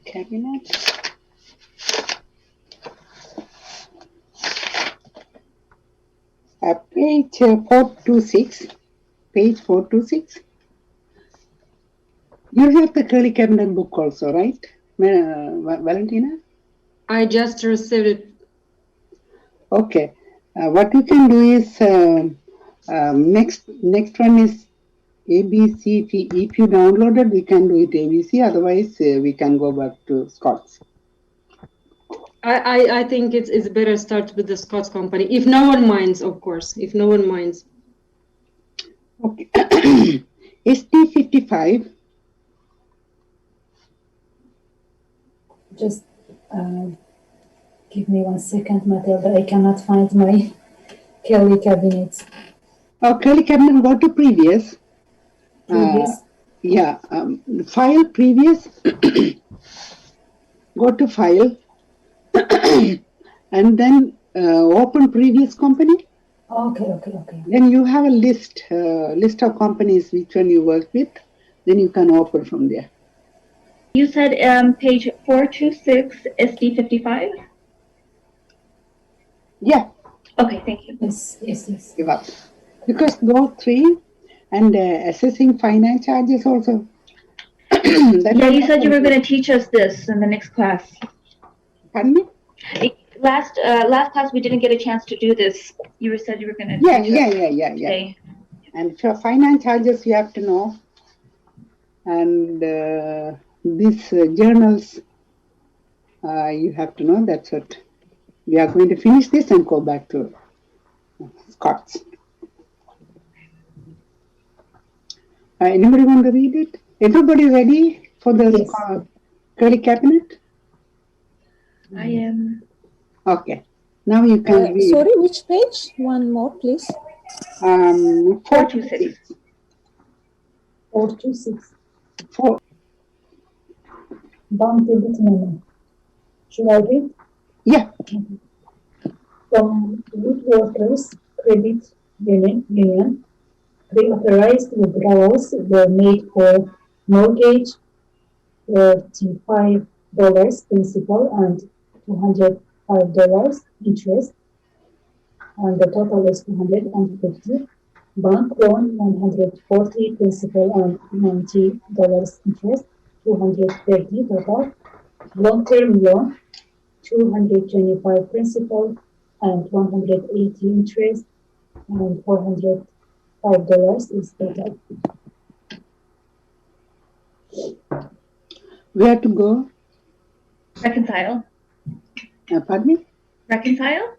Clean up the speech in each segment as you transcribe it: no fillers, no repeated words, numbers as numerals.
Cabinet. Page 426. Page 426. You have the curly cabinet book also, right, Valentina? I just received it. Okay. What you can do is next one is ABC. If you downloaded, we can do it ABC. Otherwise, we can go back to Scott's. I think it's better start with the Scott's company, if no one minds, of course. If no one minds. Okay. SD55. Just give me 1 second, Matilda. I cannot find my Kelly cabinet. Oh, curly cabinet, go to previous. Previous? Yeah, file previous. Go to file. And then open previous company. Okay. Then you have a list of companies which one you work with. Then you can open from there. You said page 426, SD55? Yeah. Okay, thank you. Yes. Give up. Because those three and assessing finance charges also. Yeah, you said you were going to teach us this in the next class. Pardon me? Last class we didn't get a chance to do this. You said you were going to teach us. Yeah. Today. And for finance charges you have to know. And these journals you have to know. That's what we are going to finish this and go back to Scott's. Anybody want to read it? Everybody ready for the Yes. curly cabinet? I am. Okay. Now you can read. Sorry, which page? One more, please. 426. 426. 4. Bank debit memo. Should I read? Yeah. From Woodworkers Credit Union, pre-authorized withdrawals were made for mortgage, $35 principal and $205 interest, and the total is $250. Bank loan $140 principal and $90 interest, $230 total. Long-term loan $225 principal and $180 interest, and $405 is total. Where to go? Reconcile. Pardon me? Reconcile?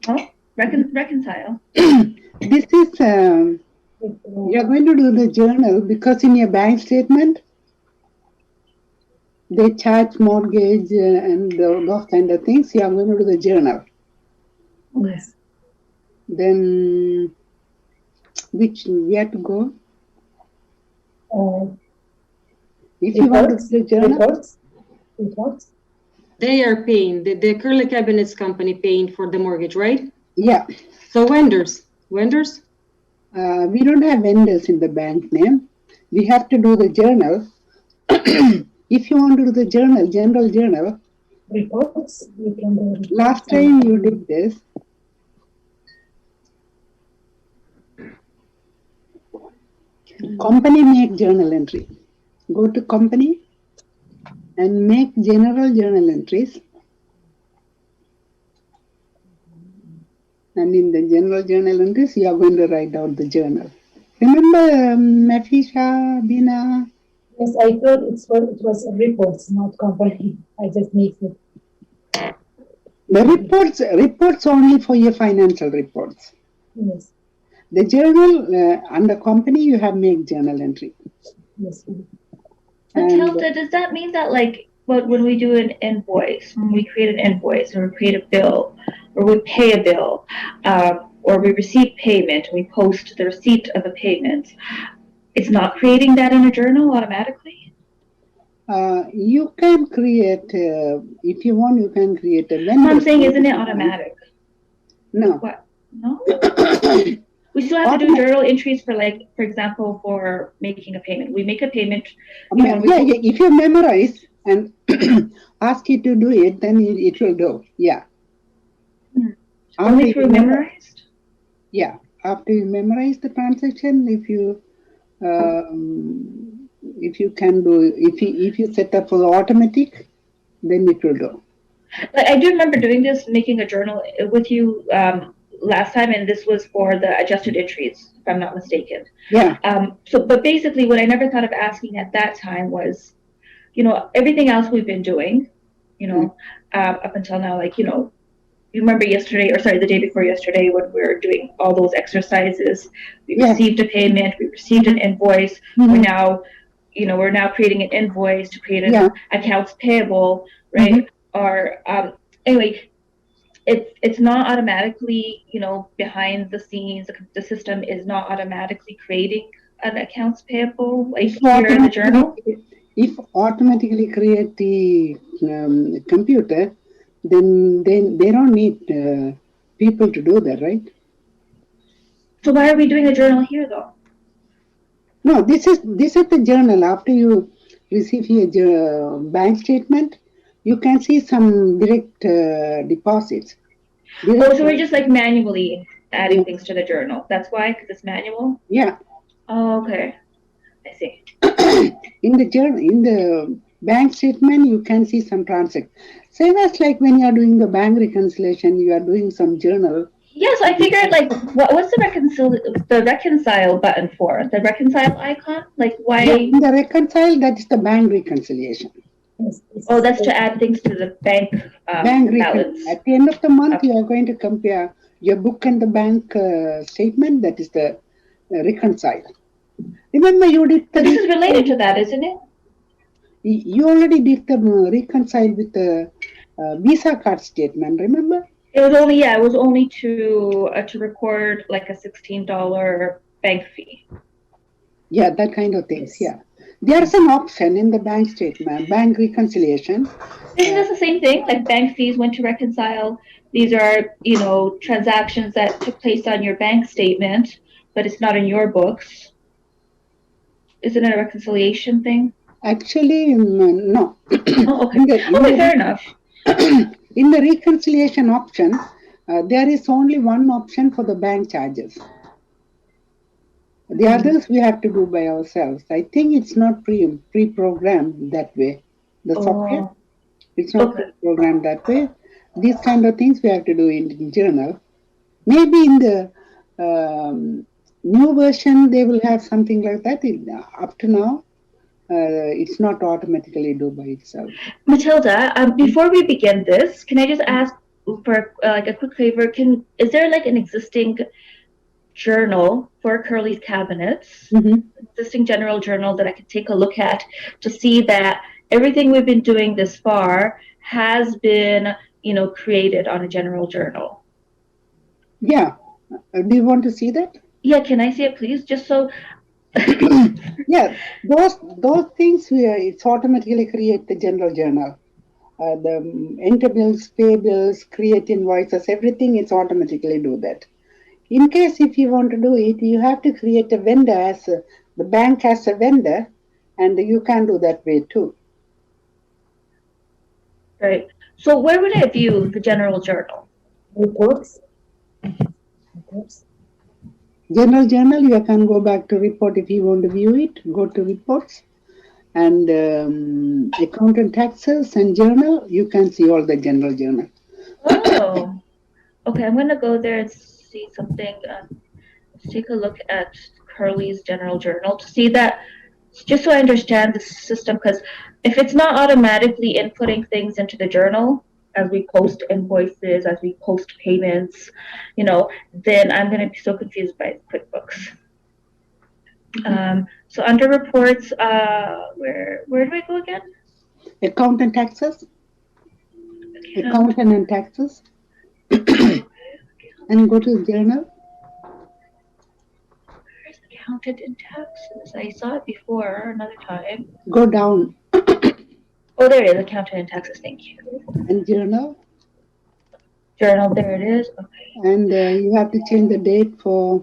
Oh, reconcile. This is, you're going to do the journal because in your bank statement, they charge mortgage and those kind of things. You are going to do the journal. Yes. Then, where to go? If you want to do the journal. Reports. They are paying, the curly cabinets company paying for the mortgage, right? Yeah. So vendors? We don't have vendors in the bank name. We have to do the journal. If you want to do the journal, general journal. Reports, we can do. Last time you did this. Company make journal entry. Go to company and make general journal entries. And in the general journal entries, you are going to write out the journal. Remember, Mafisha, Bina? Yes, I thought it was reports, not company. I just mixed it. The reports only for your financial reports. Yes. The journal, under company, you have make journal entry. Yes. Matilda, does that mean that when we do an invoice, when we create an invoice or we create a bill or we pay a bill or we receive payment, we post the receipt of a payment, it's not creating that in a journal automatically? You can create, if you want, you can create a vendor. I'm saying, isn't it automatic? No. What? No? We still have to do journal entries for, like, for example, for making a payment. We make a payment. If you memorize and ask it to do it, then it will do. Yeah. Only through memorized? Yeah. After you memorize the transaction, if you can do, if you set up for the automatic, then it will do. Like, I do remember doing this, making a journal with you last time, and this was for the adjusted entries, if I'm not mistaken. Yeah. But basically, what I never thought of asking at that time was, everything else we've been doing, up until now, like, you remember the day before yesterday when we were doing all those exercises, we received a payment, we received an invoice, we're now creating an invoice to create an accounts payable, right? Or anyway, it's not automatically, behind the scenes, the system is not automatically creating an accounts payable, like here in the journal. If automatically create the computer, then they don't need people to do that, right? So why are we doing a journal here, though? No, this is the journal. After you receive your bank statement, you can see some direct deposits. So we're just like manually adding things to the journal. That's why, because it's manual? Yeah. Oh, okay. I see. In the bank statement, you can see some transactions. Same as like when you are doing the bank reconciliation, you are doing some journal. Yes, I figured, like, what's the reconcile button for? The reconcile icon? Like, why? Yeah, the reconcile, that is the bank reconciliation. Oh, that's to add things to the bank balance. At the end of the month, you are going to compare your book and the bank statement. That is the reconcile. Remember, you did. This is related to that, isn't it? You already did the reconcile with the Visa card statement. Remember? It was only to record like a $16 bank fee. Yeah, that kind of things. Yeah, there's an option in the bank statement, bank reconciliation. Isn't this the same thing? Like, bank fees went to reconcile. These are, transactions that took place on your bank statement, but it's not in your books. Isn't it a reconciliation thing? Actually, no. Oh, okay. Fair enough. In the reconciliation option, there is only one option for the bank charges. The others we have to do by ourselves. I think it's not pre-programmed that way. The software, it's not pre-programmed that way. These kind of things we have to do in journal. Maybe in the new version they will have something like that. Up to now, it's not automatically do by itself. Matilda, before we begin this, can I just ask for like a quick favor? Is there like an existing journal for Curly's cabinets, existing general journal that I could take a look at to see that everything we've been doing this far has been, created on a general journal? Yeah. Do you want to see that? Yeah, can I see it, please? Just so. Yeah, those things it's automatically create the general journal. The enter bills, pay bills, create invoices, everything it's automatically do that. In case if you want to do it, you have to create a vendor as the bank has a vendor, and you can do that way too. Right. So where would I view the general journal? Reports. General journal, you can go back to report if you want to view it. Go to reports and account and taxes and journal. You can see all the general journal. Oh, okay. I'm going to go there and see something. Let's take a look at Curly's general journal to see that, just so I understand the system, because if it's not automatically inputting things into the journal as we post invoices, as we post payments, then I'm going to be so confused by QuickBooks. So under reports, where do I go again? Account and taxes. Accountant and taxes. And go to journal. Where's accountant and taxes? I saw it before another time. Go down. Oh, there it is, accountant and taxes. Thank you. And journal. Journal, there it is. Okay. And you have to change the date for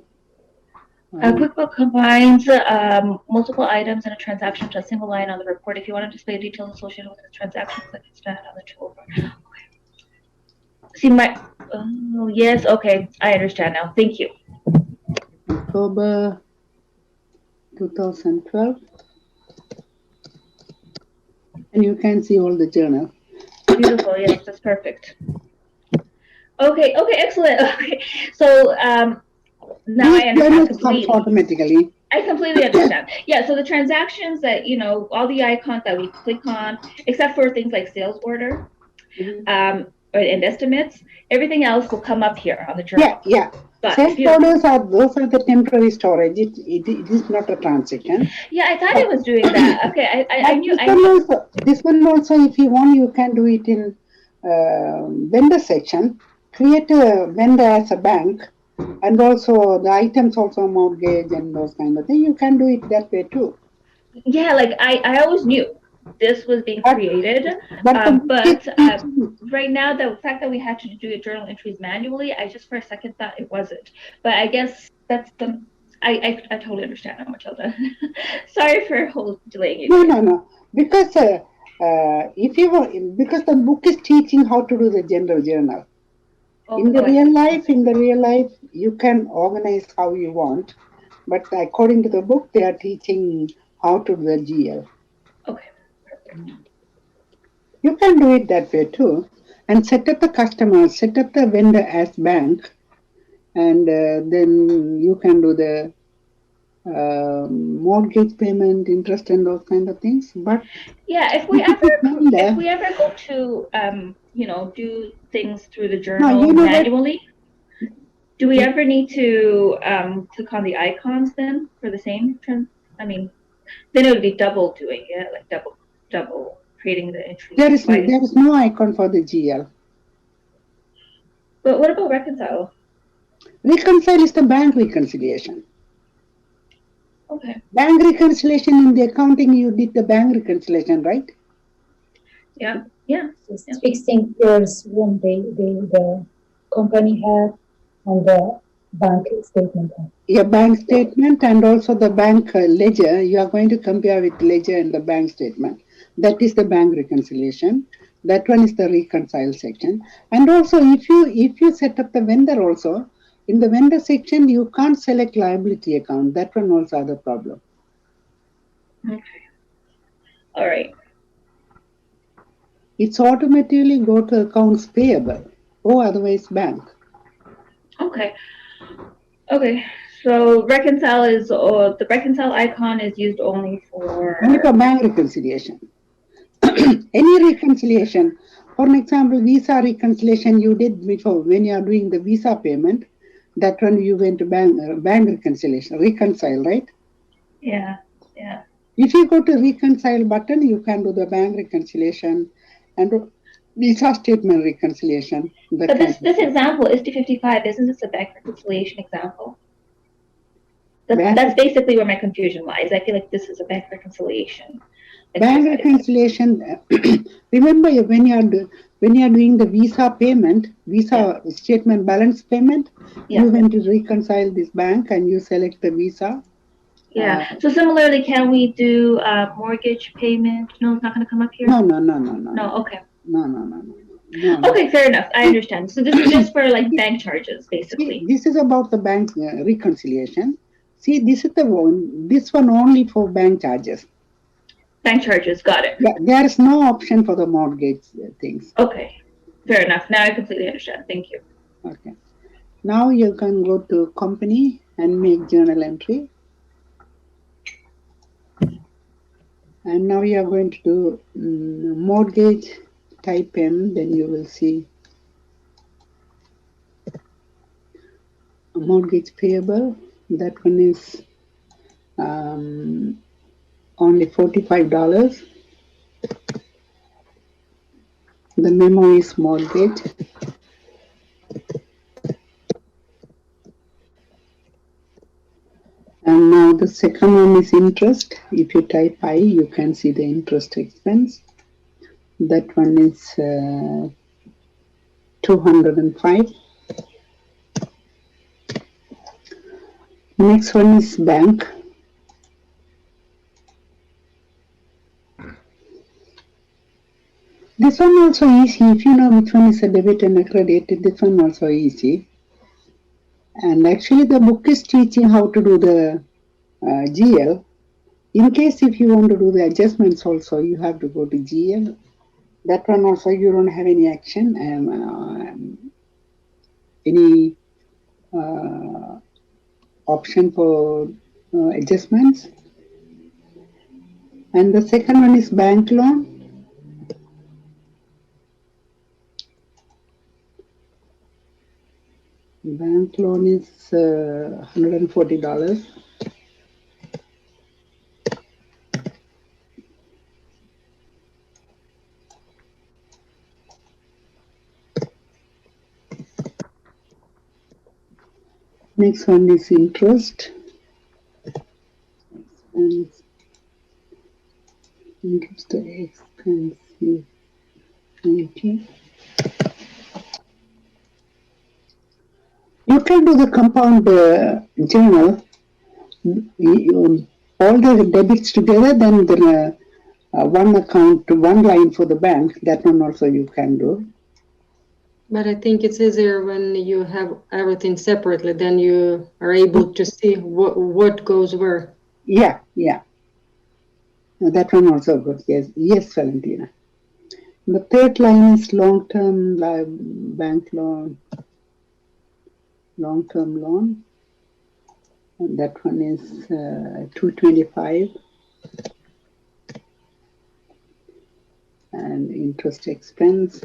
QuickBooks combines multiple items in a transaction to a single line on the report. If you want to display details associated with the transaction, click Expand on the toolbar. Okay. See my, oh, yes, okay, I understand now. Thank you. October 2012. And you can see all the journal. Beautiful, yes, that's perfect. Okay, excellent. Okay, so now I understand completely. Automatically. I completely understand. Yeah, so the transactions that, all the icons that we click on, except for things like sales order, and estimates, everything else will come up here on the journal. Yeah. But sales orders those are the temporary storage. It is not a transaction. Yeah, I thought it was doing that. Okay, I knew. This one also, if you want, you can do it in vendor section. Create a vendor as a bank, and also the items also mortgage and those kind of things. You can do it that way too. Yeah, like I always knew this was being created, but right now the fact that we had to do journal entries manually, I just for a second thought it wasn't. But I guess that's the. I totally understand now, Matilda. Sorry for delaying you. No. Because because the book is teaching how to do the general journal. In the real life, you can organize how you want, but according to the book, they are teaching how to do the GL. Okay, perfect. You can do it that way too, and set up the customer, set up the vendor as bank, and then you can do the mortgage payment, interest, and those kind of things. But yeah, if we ever go to do things through the journal manually, do we ever need to click on the icons then for the same? I mean, then it would be double doing it, like double creating the entry. There is no icon for the GL. But what about reconcile? Reconcile is the bank reconciliation. Okay. Bank reconciliation in the accounting, you did the bank reconciliation, right? Yeah. Just fixing errors when the company had and the bank statement. Your bank statement and also the bank ledger, you are going to compare with ledger and the bank statement. That is the bank reconciliation. That one is the reconcile section. And also, if you set up the vendor also, in the vendor section, you can't select liability account. That one also has a problem. Okay. All right. It's automatically go to accounts payable or otherwise bank. Okay. So reconcile is, or the reconcile icon is used only for bank reconciliation. Any reconciliation. For example, visa reconciliation you did before when you are doing the visa payment. That one you went to bank reconciliation, reconcile, right? Yeah. If you go to reconcile button, you can do the bank reconciliation and visa statement reconciliation. But this example is 255. Isn't this a bank reconciliation example? That's basically where my confusion lies. I feel like this is a bank reconciliation. Bank reconciliation. Remember, when you are doing the visa payment, statement balance payment, you went to reconcile this bank and you select the visa. Yeah. So similarly, can we do mortgage payment? No, it's not going to come up here. No. No. Okay. No. Okay, fair enough. I understand. So this is just for like bank charges, basically. This is about the bank reconciliation. See, this is the one. This one only for bank charges. Bank charges, got it. Yeah, there is no option for the mortgage things. Okay, fair enough. Now I completely understand. Thank you. Okay. Now you can go to company and make journal entry. And now you are going to do mortgage, type in, then you will see a mortgage payable. That one is only $45. The memo is mortgage. And now the second one is interest. If you type I, you can see the interest expense. That one is 205. Next one is bank. This one also easy. If you know which one is a debit and a credit, this one also easy. And actually the book is teaching how to do the GL. In case if you want to do the adjustments also, you have to go to GL. That one also you don't have any action, any option for adjustments. And the second one is bank loan. Bank loan is $140. Next one is interest. Interest expense is 90. You can do the compound journal, all the debits together, then the one account, one line for the bank. That one also you can do. But I think it's easier when you have everything separately, then you are able to see what goes where. Yeah. That one also good. Yes, Valentina. The third line is long-term bank loan, long-term loan. And that one is $225. And interest expense.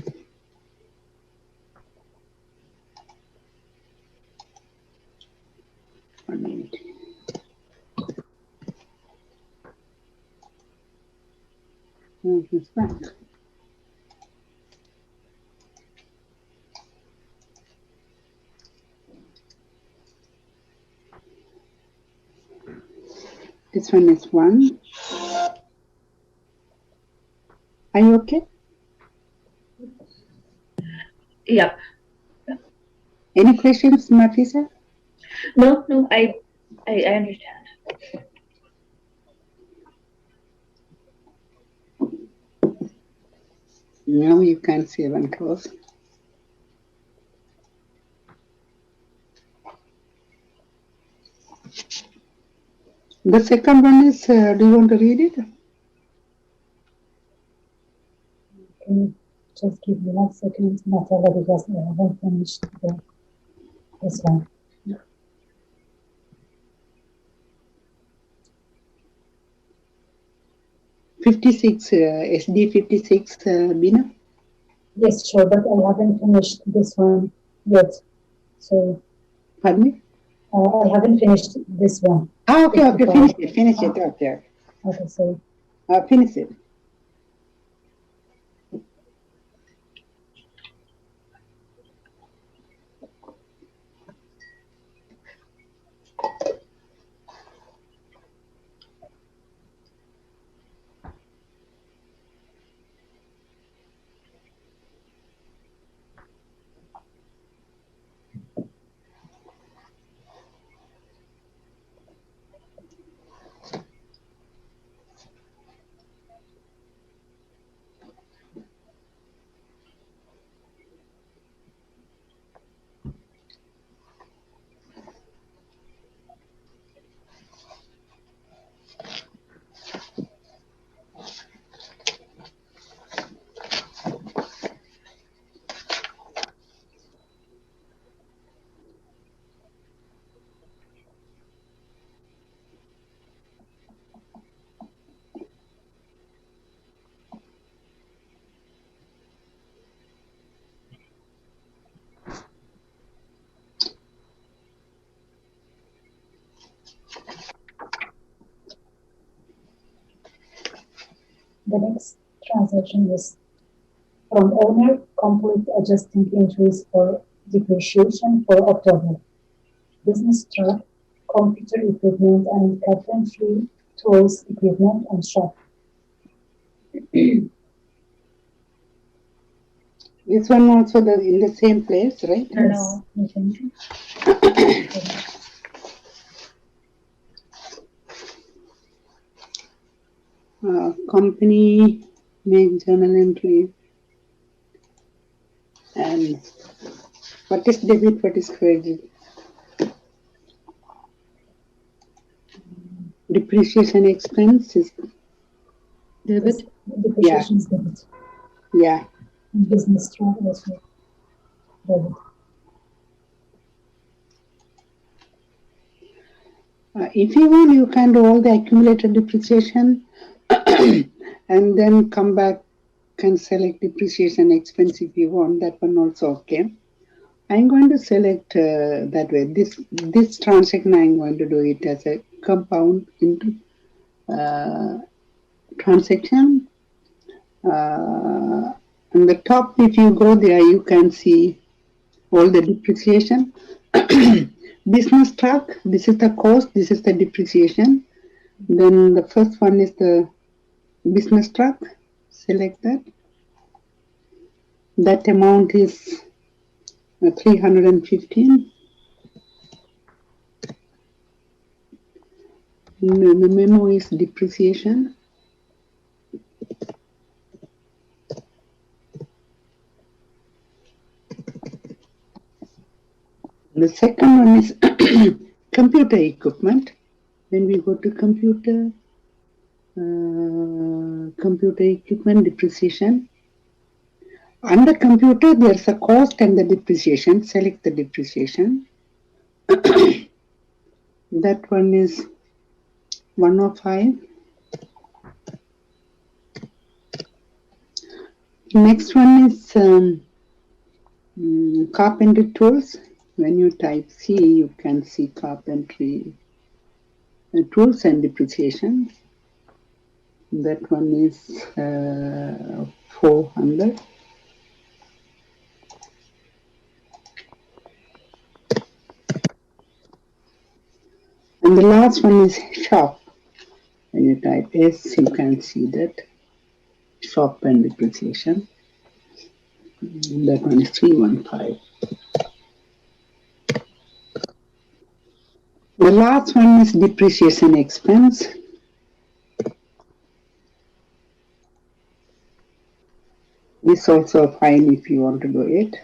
This back. This one is 1. Are you okay? Yep. Any questions, Nafisa? No, I understand. No, you can't save and close. The second one is, do you want to read it? Can you just give me 1 second, Natalia, because I haven't finished this one. 56, SD 56, Bina? Yes, sure, but I haven't finished this one yet. So, Pardon me? I haven't finished this one. Okay, finish it, okay. Okay, sorry. Finish it. The next transaction is from owner, complete adjusting entries for depreciation for October. Business truck, computer equipment, and carpentry tools equipment and shop. This one also in the same place, right? Yes. company make journal entry, and what is debit, what is credit? Depreciation expense is Debit. Depreciation is debit. yeah. And business travel also debit. If you want, you can do all the accumulated depreciation and then come back and select depreciation expense if you want. That one also okay. I'm going to select that way. This transaction I'm going to do it as a compound into transaction. On the top, if you go there, you can see all the depreciation. Business truck, this is the cost, this is the depreciation. Then the first one is the business truck. Select that. That amount is 315. The memo is depreciation. The second one is computer equipment. When we go to computer equipment depreciation. Under computer, there's a cost and the depreciation. Select the depreciation. That one is 105. Next one is carpentry tools. When you type C, you can see carpentry tools and depreciation. That one is 400. And the last one is shop. When you type S, you can see that shop and depreciation. That one is 315. The last one is depreciation expense. This also fine if you want to do it.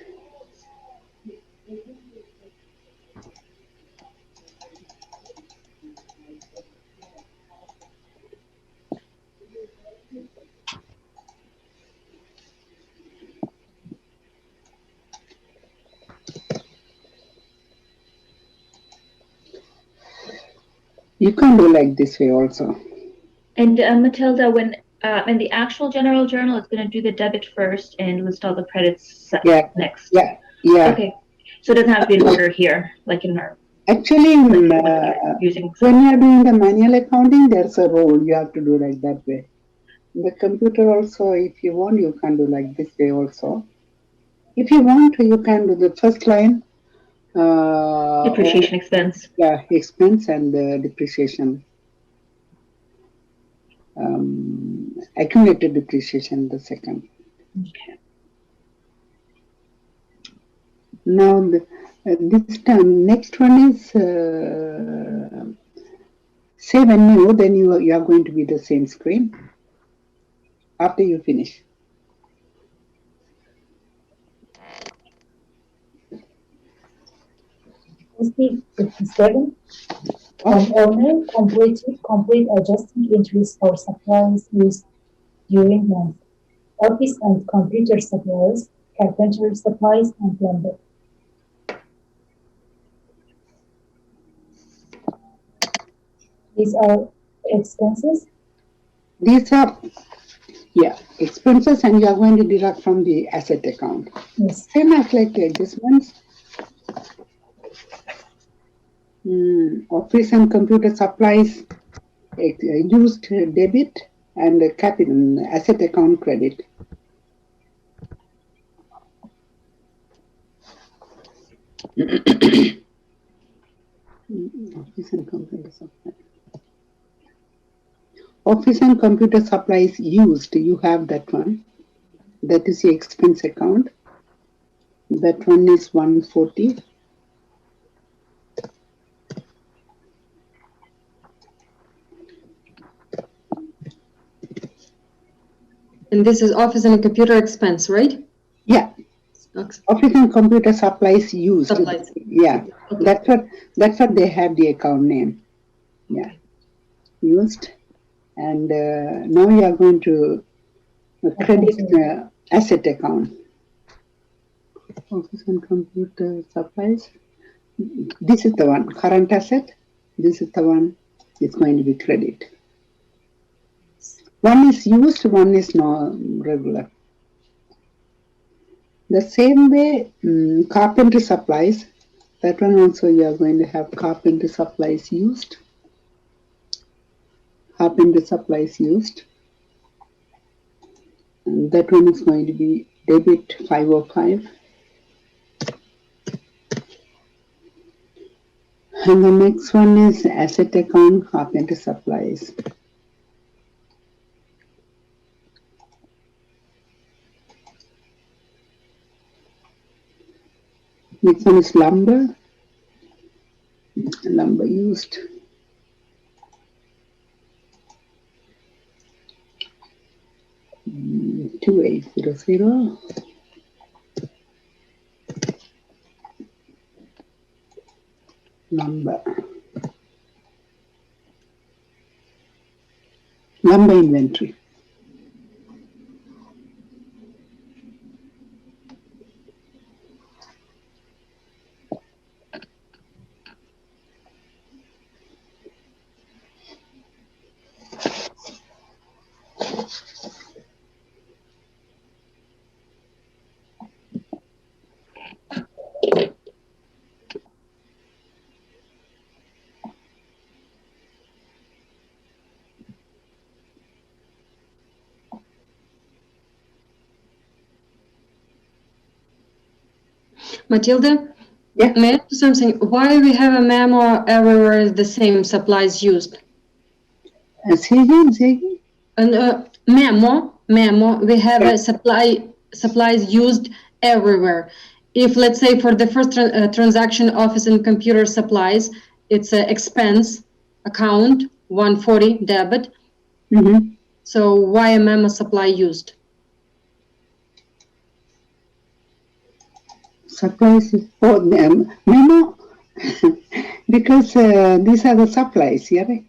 You can do like this way also. And Matilda, when in the actual general journal, it's going to do the debit first and list all the credits next. Yeah. Okay, so it doesn't have to be in order here, like in our. Actually, when you're doing the manual accounting, there's a rule you have to do like that way. The computer also, if you want, you can do like this way also. If you want, you can do the first line. Depreciation expense. Yeah, expense and depreciation. Accumulated depreciation, the second. Okay. Now, this time, next one is save and new. Then you are going to be the same screen after you finish. Step 57. Owner complete adjusting entries for supplies used during month. Office and computer supplies, carpentry supplies, and lumber. These are expenses. These are expenses, and you are going to deduct from the asset account. Yes. Same as like adjustments. Office and computer supplies used debit and capital asset account credit. Office and computer supplies. Office and computer supplies used, you have that one. That is the expense account. That one is 140. And this is office and computer expense, right? Yeah. Okay. Office and computer supplies used. Supplies. Yeah. Okay. That's what they have the account name. Yeah. Used. And now you are going to credit asset account. Office and computer supplies. This is the one, current asset. This is the one it's going to be credit. One is used, one is not regular. The same way, carpentry supplies, that one also you are going to have carpentry supplies used. Carpentry supplies used. And that one is going to be debit 505. And the next one is asset account, carpentry supplies. Next one is lumber. Lumber used. Mm, 2800. Lumber. Lumber inventory. Matilda? Yeah. May I ask you something? Why we have a memo everywhere the same supplies used? Say again. And memo, we have a supplies used everywhere. If let's say for the first transaction, office and computer supplies, it's an expense account 140 debit. Mm-hmm. So why a memo supply used? Supplies for them. Memo, because these are the supplies, yeah, right?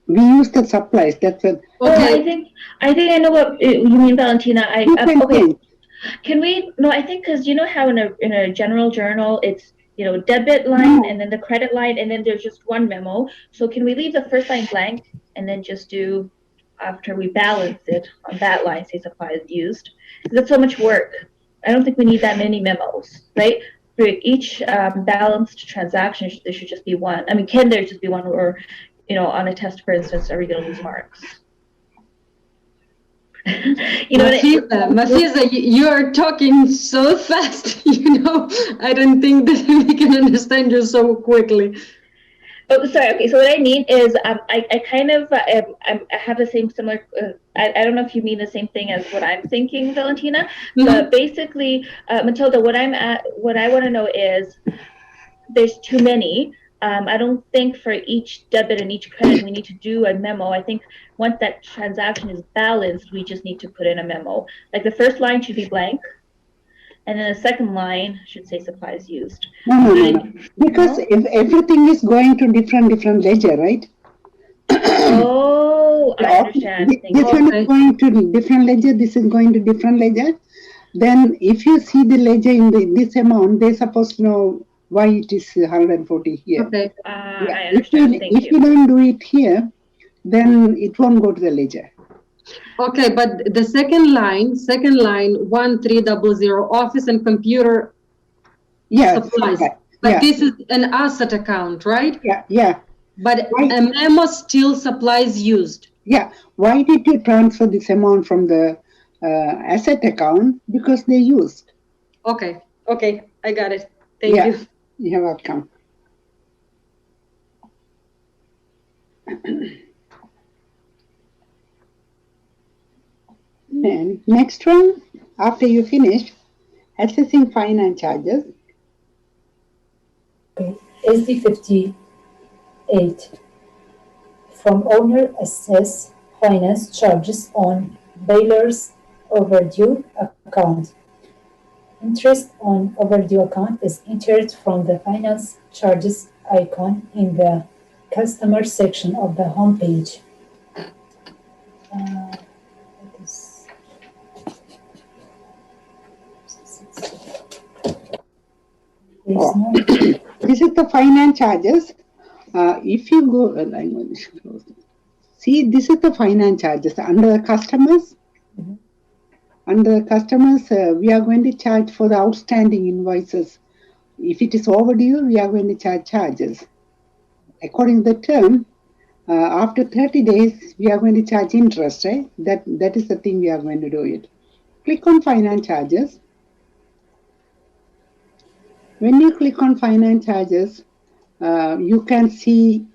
We use the supplies. That's what. Okay. I think I know what you mean, Valentina. Okay. Change. Can we? No, I think because you know how in a general journal it's debit line and then the credit line and then there's just one memo. So can we leave the first line blank and then just do after we balance it on that line say supplies used? That's so much work. I don't think we need that many memos, right? For each balanced transaction, there should just be one. I mean, can there just be one, or on a test, for instance, are we going to lose marks? Mafiza, you are talking so fast. I don't think that we can understand you so quickly. Oh, sorry. Okay, so what I mean is, I kind of I have the same similar. I don't know if you mean the same thing as what I'm thinking, Valentina. Mm-hmm. But basically, Matilda, what I want to know is, there's too many. I don't think for each debit and each credit we need to do a memo. I think once that transaction is balanced, we just need to put in a memo. Like the first line should be blank, and then the second line should say supplies used. No. Because if everything is going to different ledger, right? Oh, I understand. This one is going to different ledger. This is going to different ledger. Then, if you see the ledger in this amount, they're supposed to know why it is 140 here. Okay. I understand. If you don't do it here, then it won't go to the ledger. Okay, but the second line, 1300, office and computer supplies. But this is an asset account, right? Yeah. But a memo still supplies used. Yeah. Why did you transfer this amount from the asset account? Because they used. Okay, I got it. Thank you. You're welcome. And next one, after you finish, assessing fine and charges. Okay, SD 58. From owner assess finance charges on bailer's overdue account. Interest on overdue account is entered from the finance charges icon in the customer section of the home page. This is the finance charges. If you go, I'm going to close it. See, this is the finance charges under the customers. Under customers, we are going to charge for the outstanding invoices. If it is overdue, we are going to charge charges. According to the term, after 30 days, we are going to charge interest, right? That is the thing we are going to do it. Click on finance charges. When you click on finance charges, you can see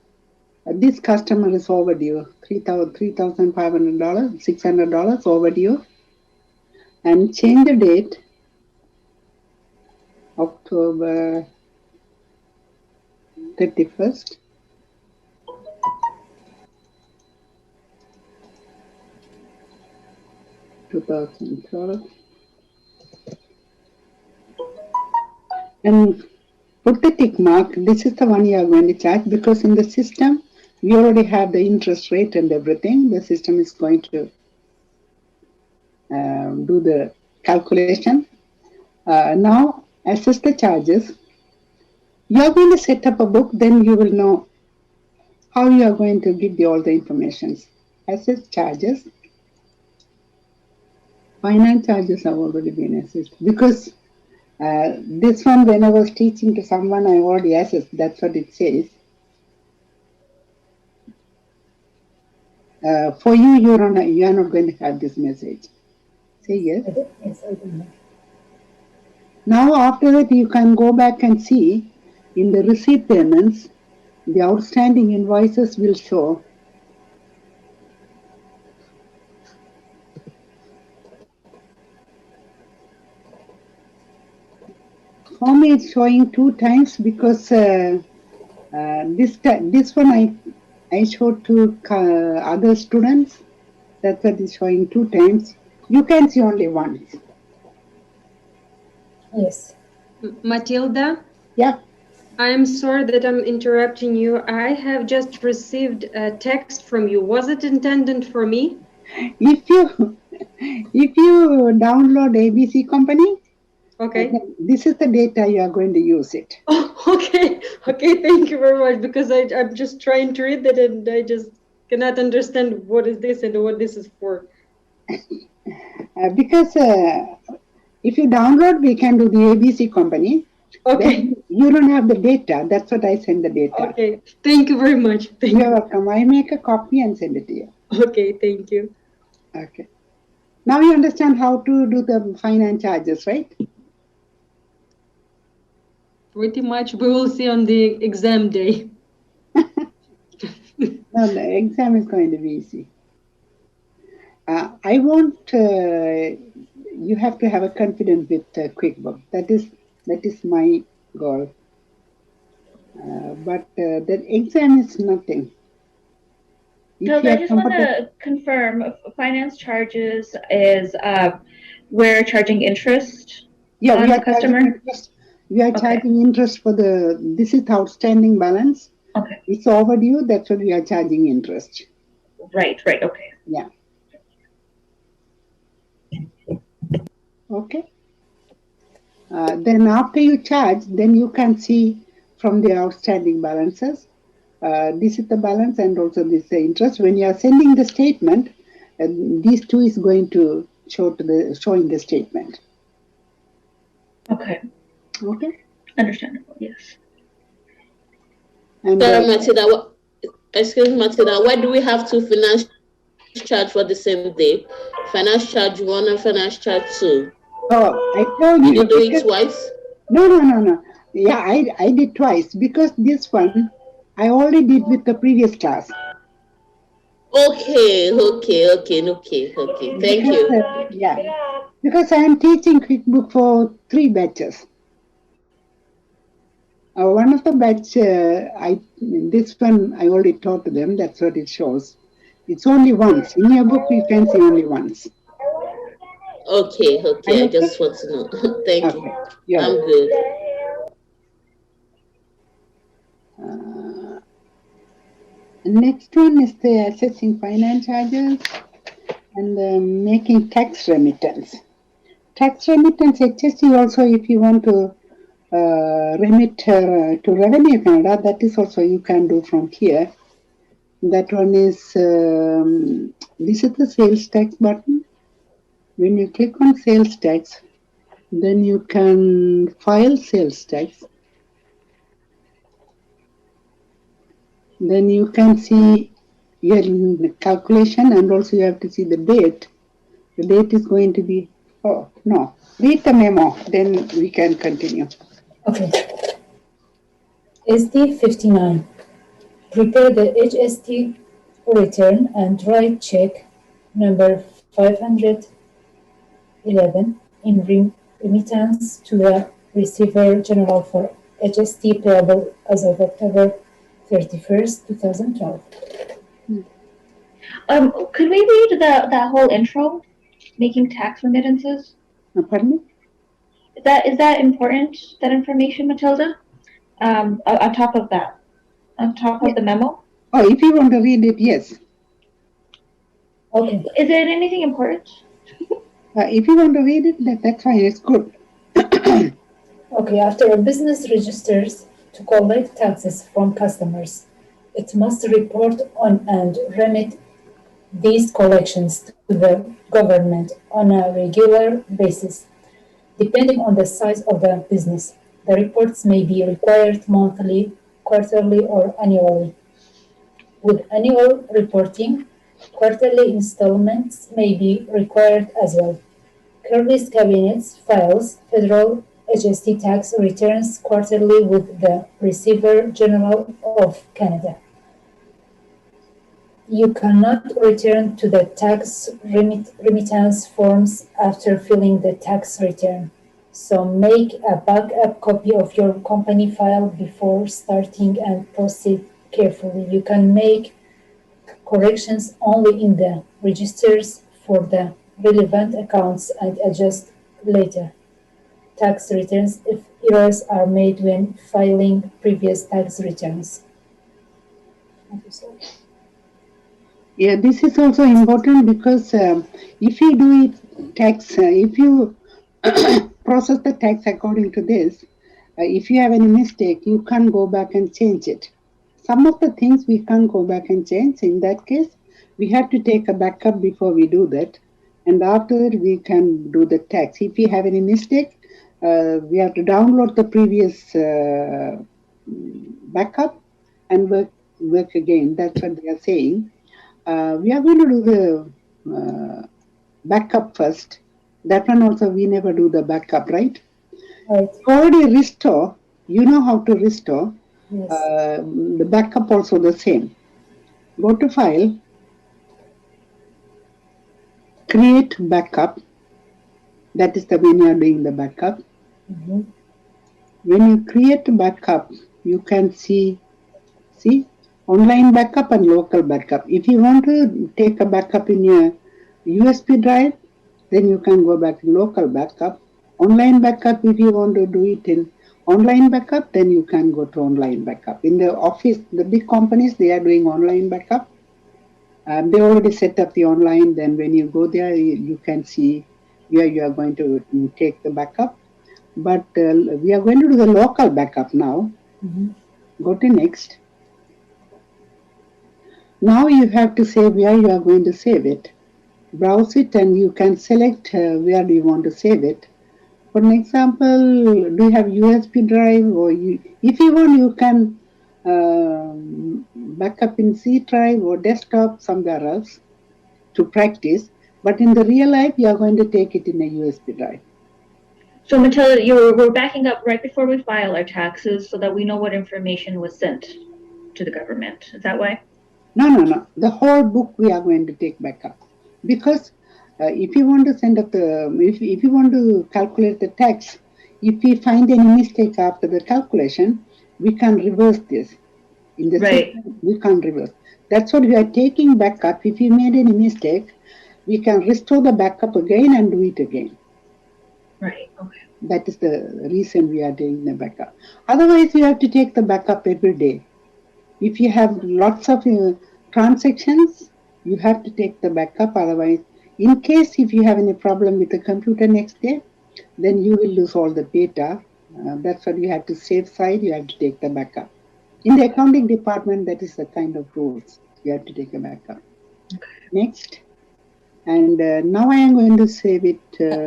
this customer is overdue, $3,500, $600 overdue. And change the date, October 31st. $2,012. And put the tick mark. This is the one you are going to charge because in the system, we already have the interest rate and everything. The system is going to do the calculation. Now, assess the charges. You are going to set up a book, then you will know how you are going to give all the information. Assess charges. Finance charges have already been assessed because this one, when I was teaching to someone, I already assessed. That's what it says. For you, you are not going to have this message. Say yes. Yes, I do. Now, after that, you can go back and see in the receipt payments, the outstanding invoices will show. For me, it's showing 2 times because this one I showed to other students. That's what is showing 2 times. You can see only once. Yes. Matilda? Yeah. I'm sorry that I'm interrupting you. I have just received a text from you. Was it intended for me? If you download ABC Company, okay, this is the data you are going to use it. Oh, okay. Thank you very much because I'm just trying to read that and I just cannot understand what is this and what this is for. Because if you download, we can do the ABC Company. Okay. Then you don't have the data. That's what I send the data. Okay. Thank you very much. You're welcome. I make a copy and send it to you. Okay. Thank you. Okay. Now you understand how to do the finance charges, right? Pretty much. We will see on the exam day. No, the exam is going to be easy. I want you have to have a confidence with QuickBooks. That is my goal. But the exam is nothing. No, I just want to confirm finance charges is we're charging interest on the customer? We are charging interest for this is the outstanding balance. Okay. It's overdue, that's what we are charging interest. Right, okay. Yeah. Okay. Then after you charge, then you can see from the outstanding balances. This is the balance and also this is the interest. When you are sending the statement, these two is going to show in the statement. Okay. Okay. Understandable. Yes. And Matilda, excuse me, Matilda, why do we have two finance charge for the same day? Finance charge 1 and finance charge 2. Oh, I told you. You do it twice? No. Yeah, I did twice because this one I already did with the previous class. Okay. Thank you. Yeah, because I am teaching QuickBooks for 3 batches. One of the batch, this one I already taught to them. That's what it shows. It's only once. In your book, you can see only once. Okay, Are you I okay? just want to know. Thank you. Okay. Yeah. I'm good. Next one is the assessing finance charges and making tax remittance. Tax remittance, HST also, if you want to remit to Revenue Canada, that is also you can do from here. That one is, this is the sales tax button. When you click on sales tax, then you can file sales tax. Then you can see your calculation, and also you have to see the date. The date is going to be, oh no, read the memo, then we can continue. Okay. SD 59. Prepare the HST return and write check number 511 in remittance to the Receiver General for HST payable as of October 31st, 2012. Could we read that whole intro, making tax remittances? Pardon me? Is that important? That information, Matilda? On top of that, on top of the memo. Oh, if you want to read it, yes. Okay. Is it anything important? If you want to read it, that's fine. It's good. Okay, after a business registers to collect taxes from customers, it must report on and remit these collections to the government on a regular basis. Depending on the size of the business, the reports may be required monthly, quarterly, or annually. With annual reporting, quarterly installments may be required as well. Kirby's Cabinet files federal HST tax returns quarterly with the Receiver General of Canada. You cannot return to the tax remittance forms after filling the tax return. So make a backup copy of your company file before starting and proceed carefully. You can make corrections only in the registers for the relevant accounts and adjust later tax returns if errors are made when filing previous tax returns. Yeah, this is also important because if you do it tax, if you process the tax according to this, if you have any mistake, you can't go back and change it. Some of the things we can't go back and change. In that case, we have to take a backup before we do that. And after we can do the tax. If we have any mistake, we have to download the previous backup and work again. That's what they are saying. We are going to do the backup first. That one also we never do the backup, right? Right. Already restore. You know how to restore. Yes. The backup also the same. Go to File, Create Backup. That is the when you are doing the backup. Mm-hmm. When you create backup, you can see online backup and local backup. If you want to take a backup in your USB drive, then you can go back to local backup. Online backup, if you want to do it in online backup, then you can go to online backup. In the office, the big companies, they are doing online backup. They already set up the online. Then when you go there, you can see where you are going to take the backup. But we are going to do the local backup now. Mm-hmm. Go to next. Now you have to say where you are going to save it. Browse it and you can select where do you want to save it. For an example, do you have USB drive or if you want you can backup in C drive or desktop somewhere else to practice. But in the real life, you are going to take it in a USB drive. So Matilda, we're backing up right before we file our taxes so that we know what information was sent to the government. Is that why? No. The whole book we are going to take backup. Because if you want to send up if you want to calculate the tax, if we find any mistake after the calculation, we can reverse this. In the right. system, we can't reverse. That's what we are taking backup. If we made any mistake, we can restore the backup again and do it again. Right. Okay. That is the reason we are doing the backup. Otherwise, you have to take the backup every day. If you have lots of transactions, you have to take the backup. Otherwise, in case if you have any problem with the computer next day, then you will lose all the data. That's what you have to save side. You have to take the backup. In the accounting department, that is the kind of rules. You have to take a backup. Next. And now I am going to save it.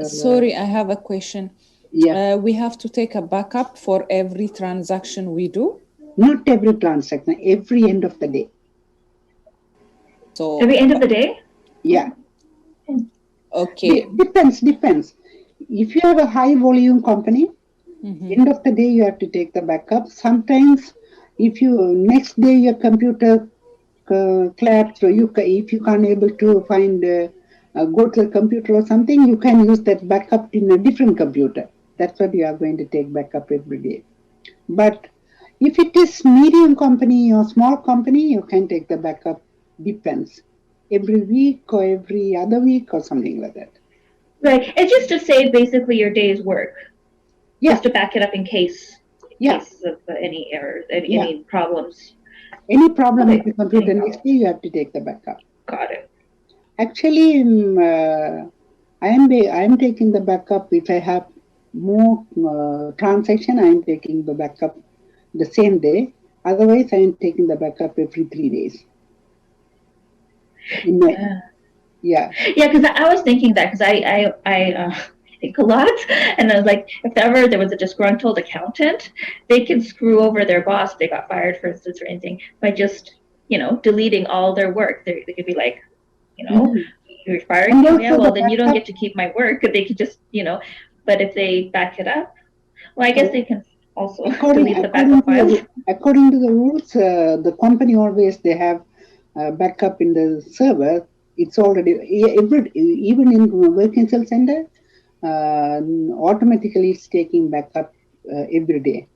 Sorry, I have a question. Yeah. We have to take a backup for every transaction we do? Not every transaction, every end of the day. So every end of the day? Yeah. Okay. Depends. If you have a high volume company, end of the day you have to take the backup. Sometimes if you next day your computer collapse, or if you can't able to find go to the computer or something, you can use that backup in a different computer. That's what you are going to take backup every day. But if it is medium company or small company, you can take the backup. Depends. Every week or every other week or something like that. Right. It's just to save basically your day's work. Yeah. Just to back it up in case Yeah. cases of any errors, any problems. Any problem with the computer next day, you have to take the backup. Got it. Actually, I am taking the backup if I have more transaction. I am taking the backup the same day. Otherwise, I am taking the backup every 3 days. Yeah. Because I was thinking that because I think a lot, and I was like, if ever there was a disgruntled accountant, they can screw over their boss if they got fired, for instance, or anything by just deleting all their work. They could be like, you're firing me. Yeah, well then you don't get to keep my work. They could just but if they back it up, well, I guess they can also delete the backup files. According to the rules, the company always they have backup in the server. It's already even in working cell center, automatically it's taking backup every day.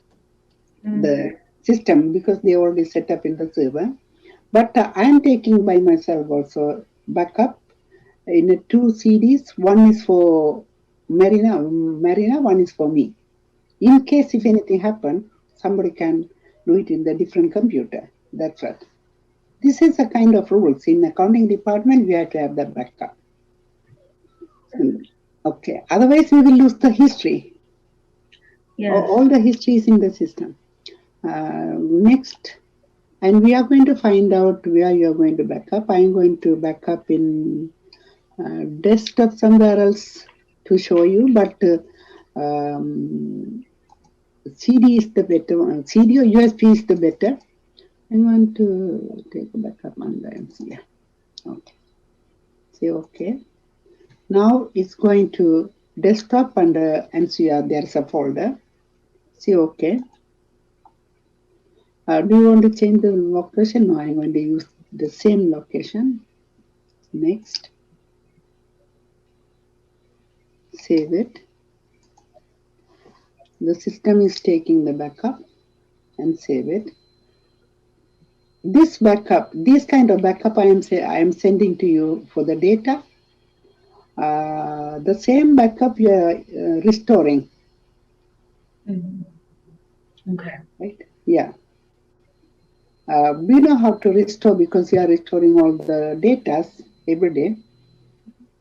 The system, because they already set up in the server. But I am taking by myself also backup in 2 CDs. One is for Marina, one is for me. In case if anything happen, somebody can do it in the different computer. That's what. This is a kind of rules. In accounting department, we have to have that backup. Okay. Otherwise, we will lose the history. Yes. All the history is in the system. Next. And we are going to find out where you are going to back up. I am going to back up in desktop somewhere else to show you. But CD is the better one. CD or USB is the better. I'm going to take a backup on the MCA. Okay. Say OK. Now it's going to desktop under MCR. There's a folder. Say OK. Do you want to change the location? No, I'm going to use the same location. Next. Save it. The system is taking the backup and save it. This backup, this kind of backup I am sending to you for the data. The same backup you are restoring. Okay. Right? Yeah. We know how to restore because you are restoring all the data every day.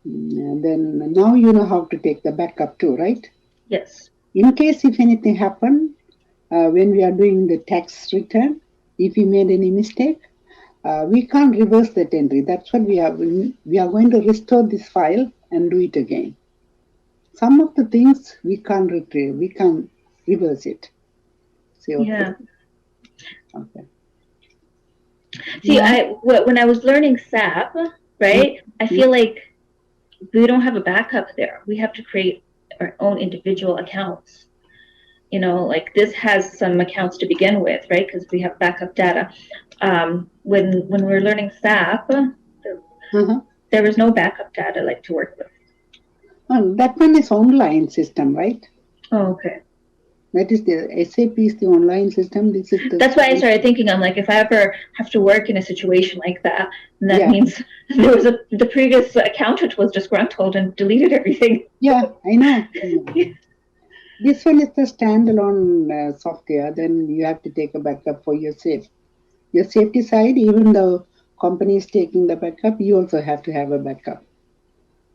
And then now you know how to take the backup too, right? Yes. In case if anything happen, when we are doing the tax return, if we made any mistake, we can't reverse that entry. That's what we are going to restore this file and do it again. Some of the things we can't retrieve, we can reverse it. Say okay. Yeah. Okay. See, when I was learning SAP, right, I feel like we don't have a backup there. We have to create our own individual accounts. Like this has some accounts to begin with, right? Because we have backup data. When we're learning SAP, there was no backup data like to work with. Well, that one is online system, right? Oh, okay. That is the SAP is the online system. This is the. That's why I started thinking. I'm like, if I ever have to work in a situation like that, then that Yeah. means there was the previous accountant was disgruntled and deleted everything. Yeah, I know. This one is the standalone software. Then you have to take a backup for your safety side. Even though company is taking the backup, you also have to have a backup.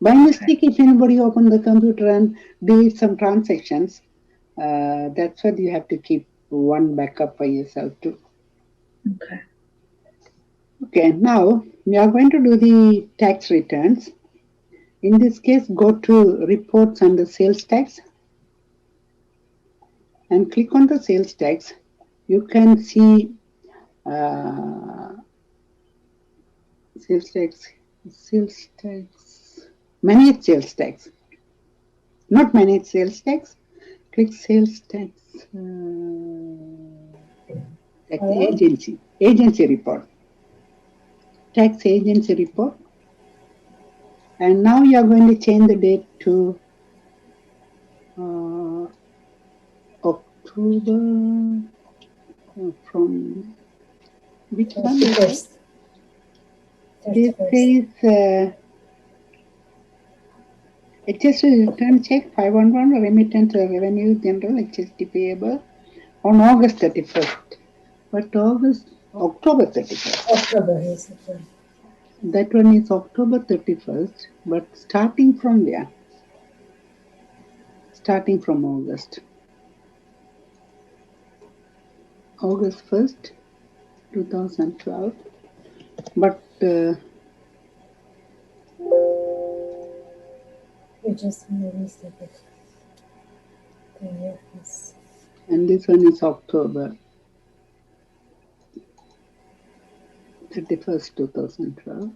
By mistake, if anybody open the computer and delete some transactions, that's what you have to keep one backup for yourself too. Okay. Okay, now we are going to do the tax returns. In this case, go to reports under sales tax and click on the sales tax. You can see sales tax, manage sales tax, not manage sales tax. Click sales tax, tax agency report, tax agency report. And now you are going to change the date to October from which one? This says HST return check 511 remittance revenue general HST payable on August 31st. But October 31st. October, yes. That one is October 31st, but starting from where? Starting from August. August 1st, 2012. But we just released it. And this one is October 31st, 2012.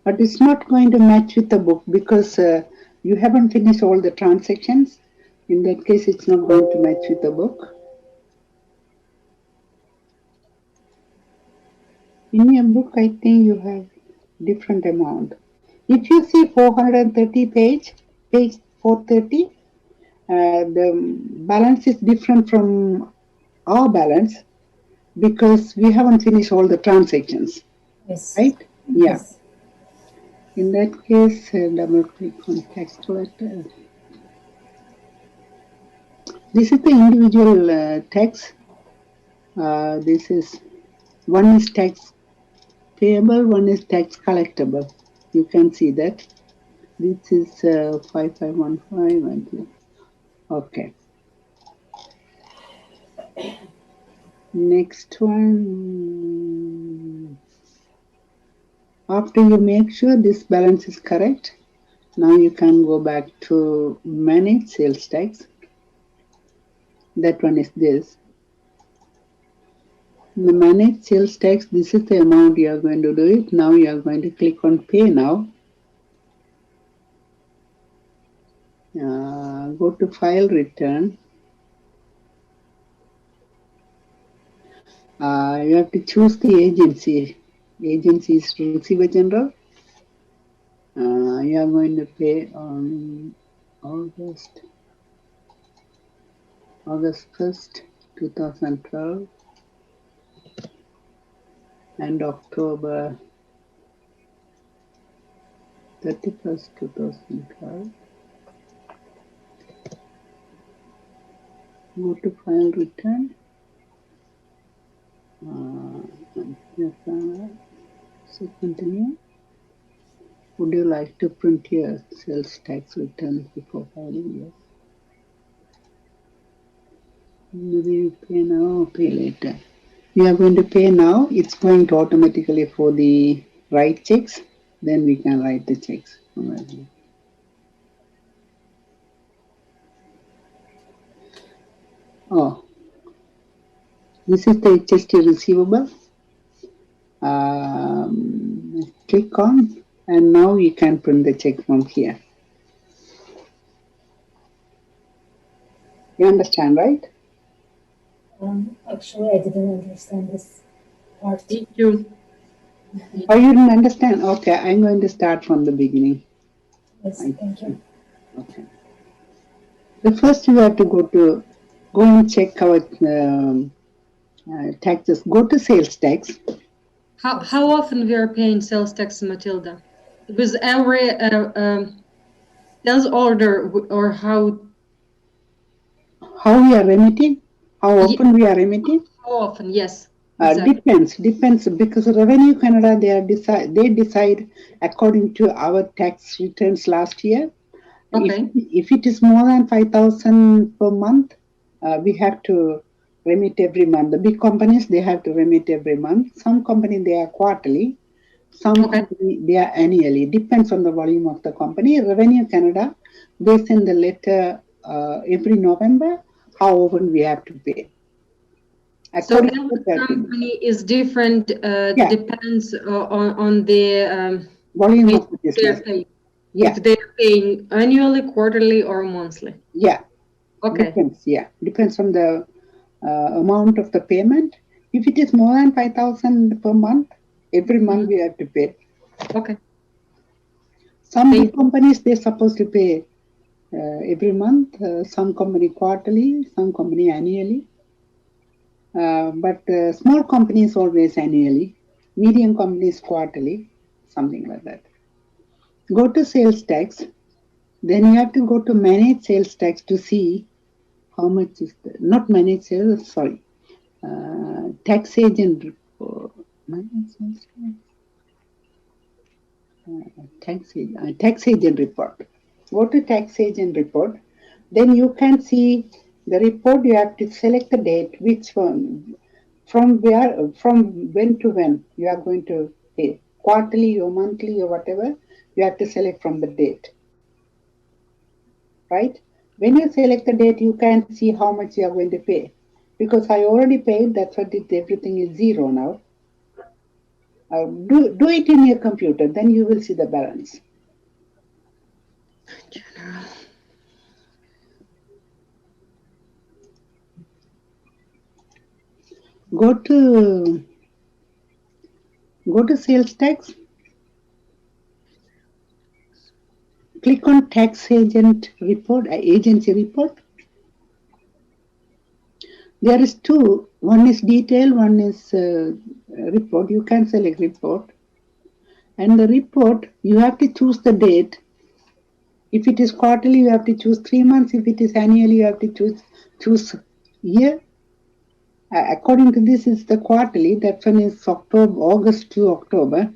But it's not going to match with the book because you haven't finished all the transactions. In that case, it's not going to match with the book. In your book, I think you have different amount. If you see 430 page 430, the balance is different from our balance because we haven't finished all the transactions. Yes. Right? Yeah. Yes. In that case, double click on tax collector. This is the individual tax. This is one is tax payable, one is tax collectible. You can see that. This is 5515. Okay. Next one. After you make sure this balance is correct, now you can go back to manage sales tax. That one is this. The manage sales tax, this is the amount you are going to do it. Now you are going to click on pay now. Go to file return. You have to choose the agency. Agency is Receiver General. You are going to pay on August 1st, 2012 and October 31st, 2012. Go to file return. So continue. Would you like to print your sales tax return before filing? Yes. Maybe you pay now or pay later. You are going to pay now. It's going to automatically for the write checks. Then we can write the checks. Oh, this is the HST receivable. Click on, and now you can print the check from here. You understand, right? Actually, I didn't understand this part. Thank you. Oh, you didn't understand? Okay, I'm going to start from the beginning. Yes, thank you. Okay. The first you have to go and check our taxes. Go to sales tax. How often we are paying sales tax, Matilda? Because every sales order or how we are remitting? How often we are remitting? How often? Yes. Exactly. Depends because Revenue Canada they decide according to our tax returns last year. Okay. If it is more than 5,000 per month, we have to remit every month. The big companies they have to remit every month. Some company they are quarterly, some company they are annually. Depends on the volume of the company. Revenue Canada they send the letter every November how often we have to pay. So every company is different. Depends on the volume of the business. If they're paying annually, quarterly, or monthly. Yeah. Okay. Depends. Yeah. Depends on the amount of the payment. If it is more than 5,000 per month, every month we have to pay. Okay. Some big companies they're supposed to pay every month. Some company quarterly. Some company annually. But small companies always annually. Medium companies quarterly. Something like that. Go to sales tax. Then you have to go to manage sales tax to see how much is the, not manage sales, sorry, tax agent report. Manage sales tax, tax agent report. Go to tax agent report. Then you can see the report. You have to select the date, which one, from when to when you are going to pay, quarterly or monthly or whatever. You have to select from the date. Right? When you select the date, you can see how much you are going to pay. Because I already paid, that's what everything is zero now. Do it in your computer, then you will see the balance. Go to sales tax. Click on tax agent report, agency report. There is two. One is detail, one is report. You can select report. And the report, you have to choose the date. If it is quarterly, you have to choose 3 months. If it is annually, you have to choose year. According to this, it's the quarterly. That one is August to October.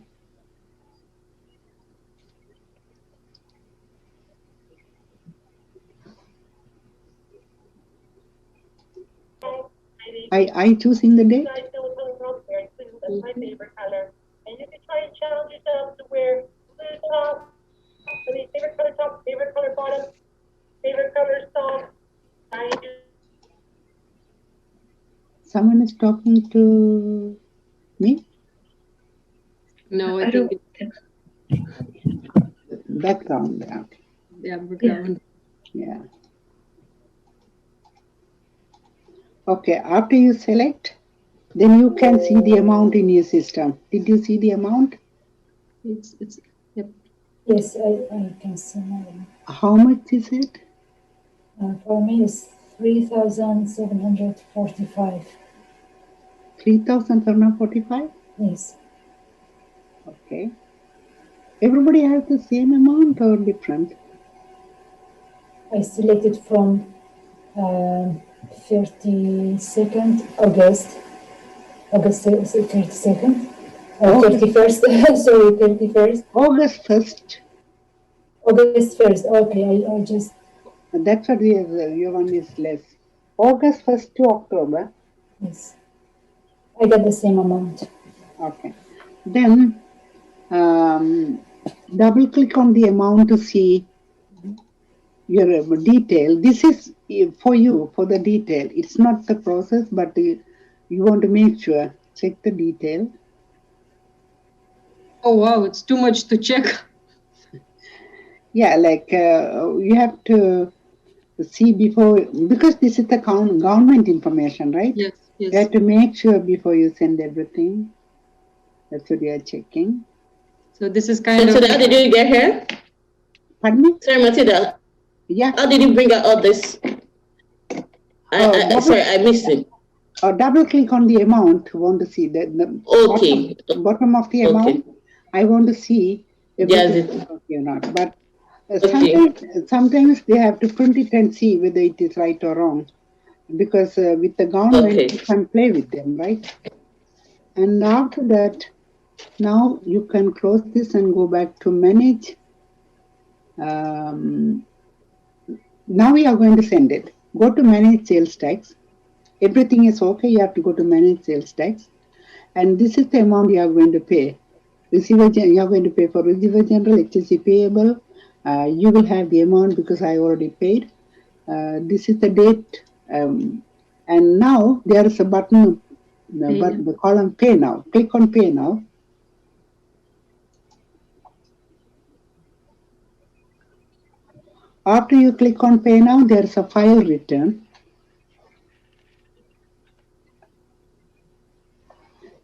I choosing the date. That's my favorite color. And you can try and challenge yourself to wear blue top. I mean, favorite color top, favorite color bottom, favorite color sock. Someone is talking to me? No, I think it's background. Yeah, background. Yeah. Okay, after you select, then you can see the amount in your system. Did you see the amount? It's yep. Yes, I can see now. How much is it? For me, it's 3,745. 3,745? Yes. Okay. Everybody has the same amount or different? I selected from 32nd August 32nd, 31st, sorry, 31st. August 1st. August 1st, okay, I just... That's what your one is less. August 1st to October. Yes. I got the same amount. Okay. Then double click on the amount to see your detail. This is for you, for the detail. It's not the process, but you want to make sure. Check the detail. Oh, wow. It's too much to check. Yeah, like you have to see before, because this is the government information, right? Yes, yes. You have to make sure before you send everything. That's what you are checking. So this is kind of... Matilda, did you get here? Pardon me? Sorry, Matilda. Yeah. How did you bring out all this? Sorry, I missed it. Double click on the amount. Want to see the Okay. bottom of the amount. Okay. I want to see if Yes, it is okay or not. But okay. sometimes they have to print it and see whether it is right or wrong. Because with the government, Okay. you can play with them, right? And after that, now you can close this and go back to manage. Now we are going to send it. Go to manage sales tax. Everything is okay. You have to go to manage sales tax. And this is the amount you are going to pay. You are going to pay for receiver general, HSC payable. You will have the amount because I already paid. This is the date. And now there is a button, the column pay now. Click on pay now. After you click on pay now, there is a file return.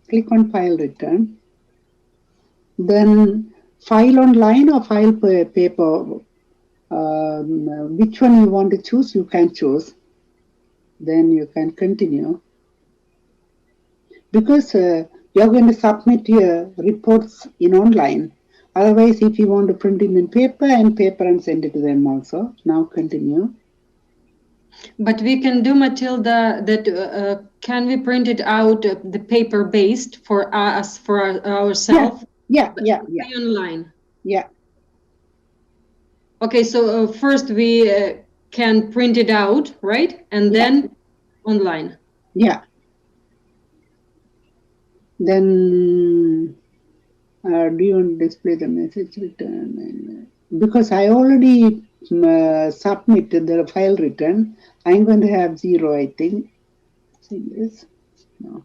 Click on file return. Then file online or file paper. Which one you want to choose, you can choose. Then you can continue. Because you're going to submit your reports in online. Otherwise, if you want to print it in paper and send it to them also. Now continue. But we can do, Matilda, that can we print it out the paper based for us, for ourselves? Yeah. Online. Yeah. Okay, so first we can print it out, right? And then online. Yeah. Then do you want to display the message return? Because I already submitted the file return, I'm going to have 0, I think. See this? No.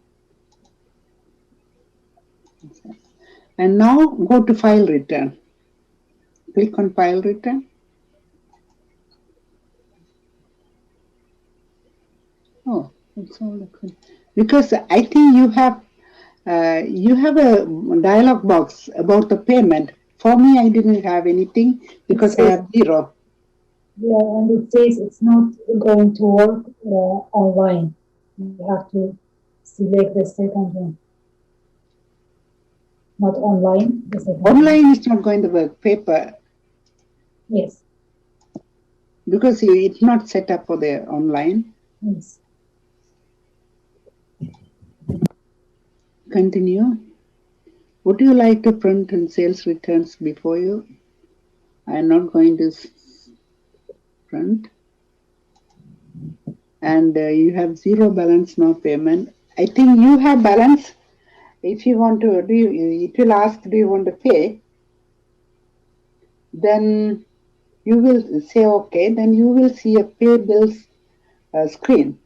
And now go to file return. Click on file return. Oh, that's all. Because I think you have a dialog box about the payment. For me, I didn't have anything because I have 0. Yeah, and it says it's not going to work online. You have to select the second one. Not online, the second Online is not going to work. Paper. Yes. Because it's not set up for the online. Yes. Continue. Would you like to print and sales returns before you? I'm not going to print. And you have 0 balance, no payment. I think you have balance. If you want to, it will ask, do you want to pay? Then you will say okay. Then you will see a pay bills screen.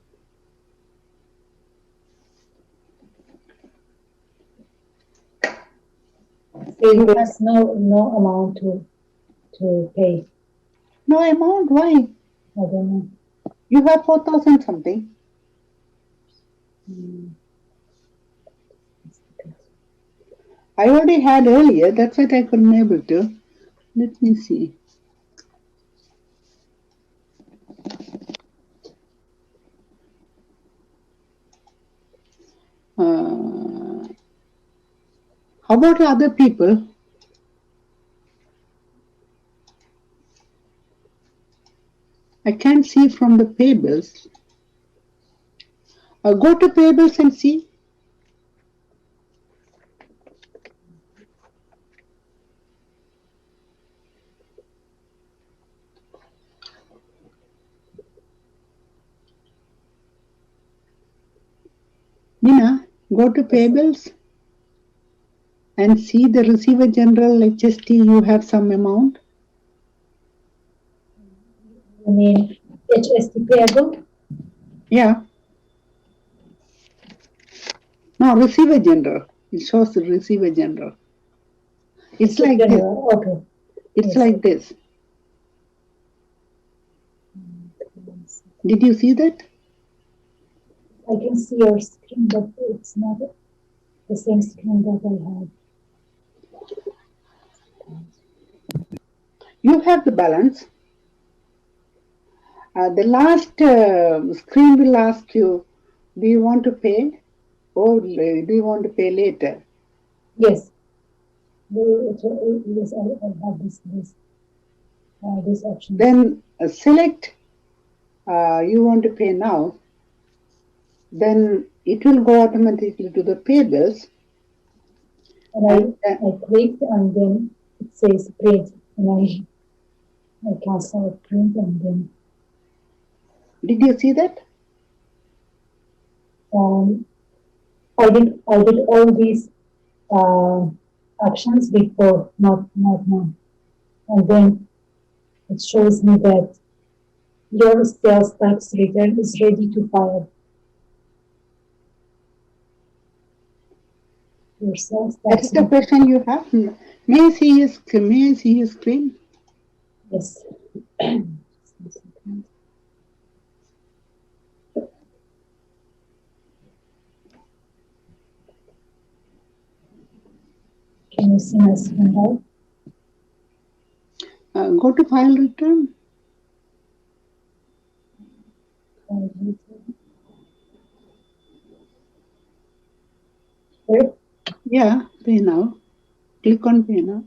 There's no amount to pay. No amount? Why? I don't know. You have 4,000 something. I already had earlier. That's what I couldn't able to. Let me see. How about other people? I can't see from the payables. Go to payables and see. Nina, go to payables and see the receiver general HST. You have some amount. You mean HST payable? Yeah. No, receiver general. It shows the receiver general. It's like general. this. Okay. It's yes. like this. Did you see that? I can see your screen, but it's not the same screen that I have. You have the balance. The last screen will ask you, do you want to pay or do you want to pay later? Yes. Yes, I have this option. Then select you want to pay now. Then it will go automatically to the pay bills. And I clicked and then it says print and I cancel print and then. Did you see that? I did all these actions before, not now. And then it shows me that your sales tax return is ready to file. Your sales tax. That's the question you have. May I see your screen? Yes. Can you see my screen now? Go to file return. Where? Yeah, pay now. Click on pay now.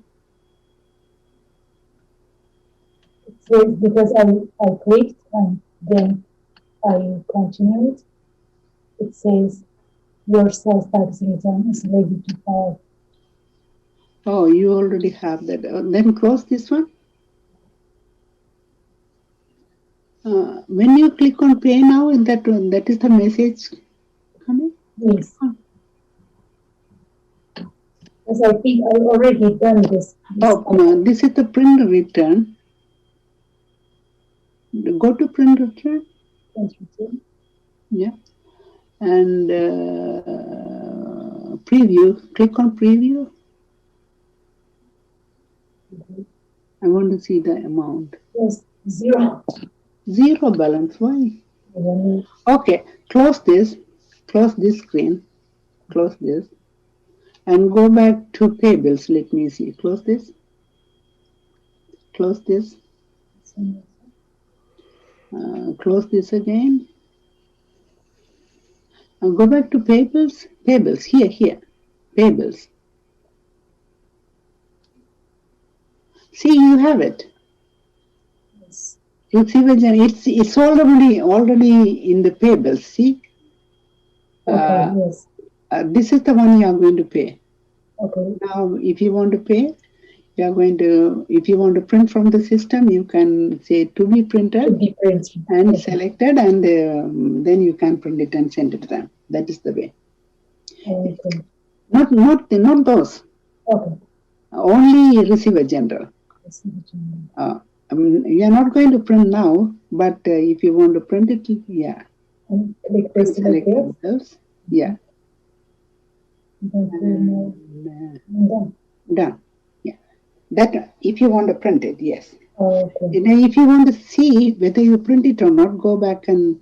It says because I clicked and then I continued. It says your sales tax return is ready to file. Oh, you already have that. Then close this one. When you click on pay now, that is the message coming? Yes. Yes, I think I already done this. Oh, no, this is the print return. Go to print return. Print return. Yeah. And preview. Click on preview. I want to see the amount. Yes, zero. Zero balance. Why? Okay, close this screen, close this, and go back to pay bills. Let me see. Close this. Close this. Close this again. And go back to pay bills. Pay bills. Here. Pay bills. See, you have it. Yes. You see, it's already in the pay bills. See. Okay. Yes. This is the one you are going to pay. Okay. Now, if you want to pay, you are going to. If you want to print from the system, you can say to be printed. To be printed. And Okay. selected, and then you can print it and send it to them. That is the way. Okay. Not those. Okay. Only receiver general. Receiver general. You are not going to print now, but if you want to print it, yeah. And click this Select here. those. Yeah. Done. Yeah. That if you want to print it, yes. Okay. And then if you want to see whether you print it or not, go back and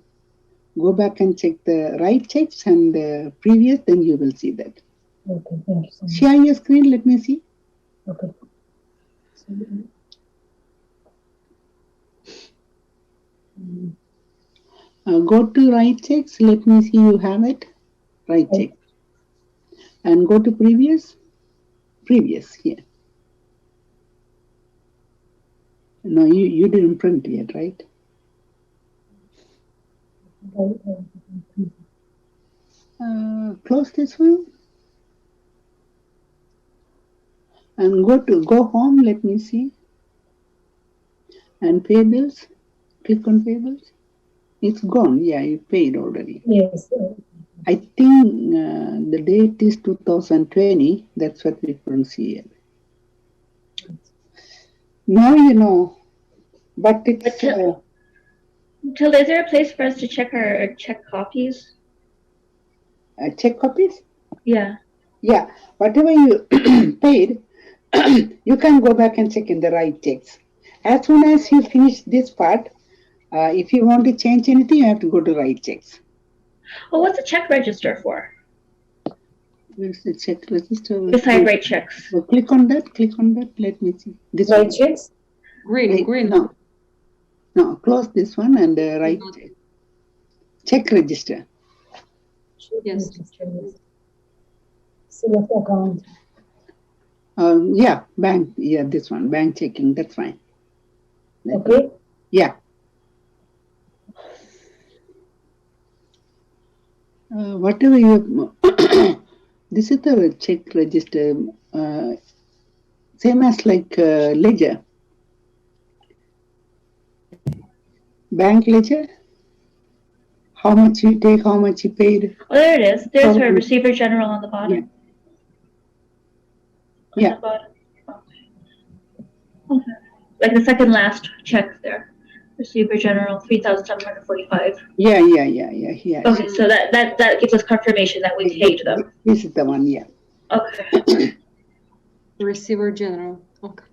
check the write checks and the previous, then you will see that. Okay, thank you so much. Share your screen, let me see. Okay. Go to write checks, let me see you have it. Write check. And go to previous here. No, you didn't print yet, right? Close this one. And go home, let me see. And pay bills. Click on pay bills. It's gone. Yeah, you paid already. Yes. I think the date is 2020. That's what we couldn't see yet. Now you know. But it's... Tilda, is there a place for us to check our check copies? Check copies? Yeah. Yeah. Whatever you paid, you can go back and check in the right checks. As soon as you finish this part, if you want to change anything, you have to go to write checks. Well, what's a check register for? Where's the check register? Beside write checks. So click on that. Let me see. This Write checks? Green. No. No, close this one and write check register. Yes. Select account. Yeah, bank. Yeah, this one, bank checking. That's fine. Okay. Yeah. Whatever you. This is the check register. Same as like ledger. Bank ledger. How much you take, how much you paid. Oh, there it is. There's her receiver general on the bottom. Yeah. On the bottom. Okay. Like the second last check there. Receiver general 3,745. Yeah. Okay, so that gives us confirmation that we paid them. This is the one, yeah. Okay. Receiver general. Okay.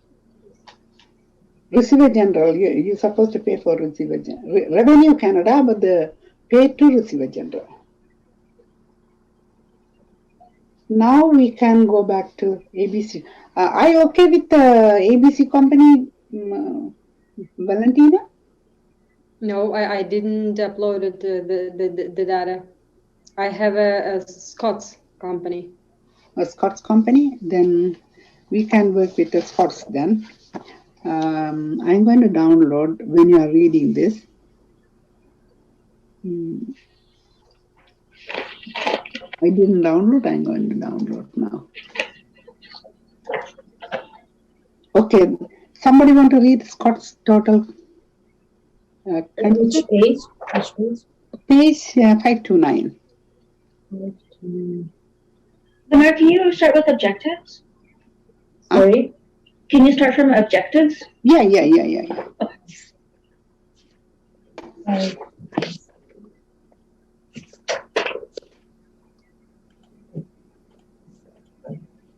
Receiver general, you're supposed to pay for receiver general. Revenue Canada, but the pay to receiver general. Now we can go back to ABC. Are you okay with the ABC company, Valentina? No, I didn't upload the data. I have a Scots company. A Scots company? Then we can work with the Scots then. I'm going to download when you are reading this. I didn't download, I'm going to download now. Okay, somebody want to read Scott's total? Which page? Page 529. Samar, can you start with objectives? Sorry? Can you start from objectives? Yeah.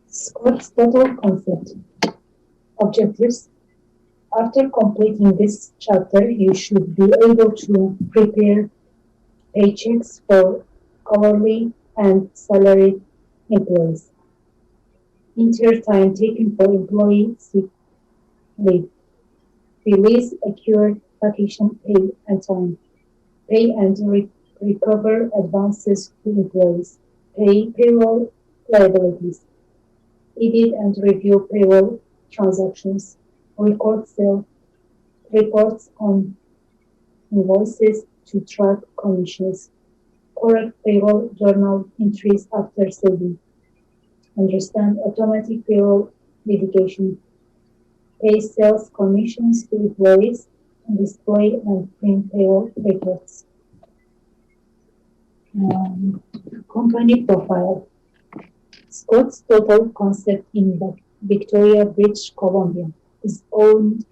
Scott's total concept. Objectives. After completing this chapter, you should be able to prepare paychecks for hourly and salaried employees. Enter time taken for employee sick leave. Release accrued vacation pay and time. Pay and recover advances to employees. Pay payroll liabilities. Edit and review payroll transactions. Record sale reports on invoices to track commissions. Correct payroll journal entries after saving. Understand automatic payroll litigation. Pay sales commissions to employees. Display and print payroll reports. Company profile. Scott's total concept in Victoria, British Columbia is owned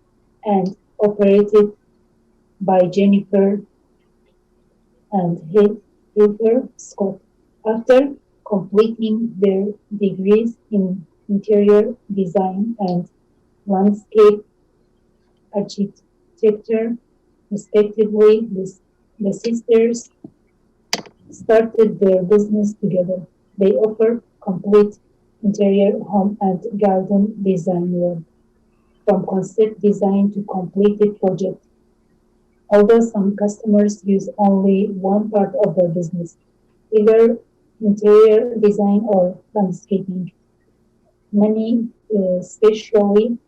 and operated by Jennifer and Heather Scott. After completing their degrees in interior design and landscape architecture, respectively, the sisters started their business together. They offer complete interior home and garden design work, from concept design to completed project. Although some customers use only one part of their business, either interior design or landscaping, many especially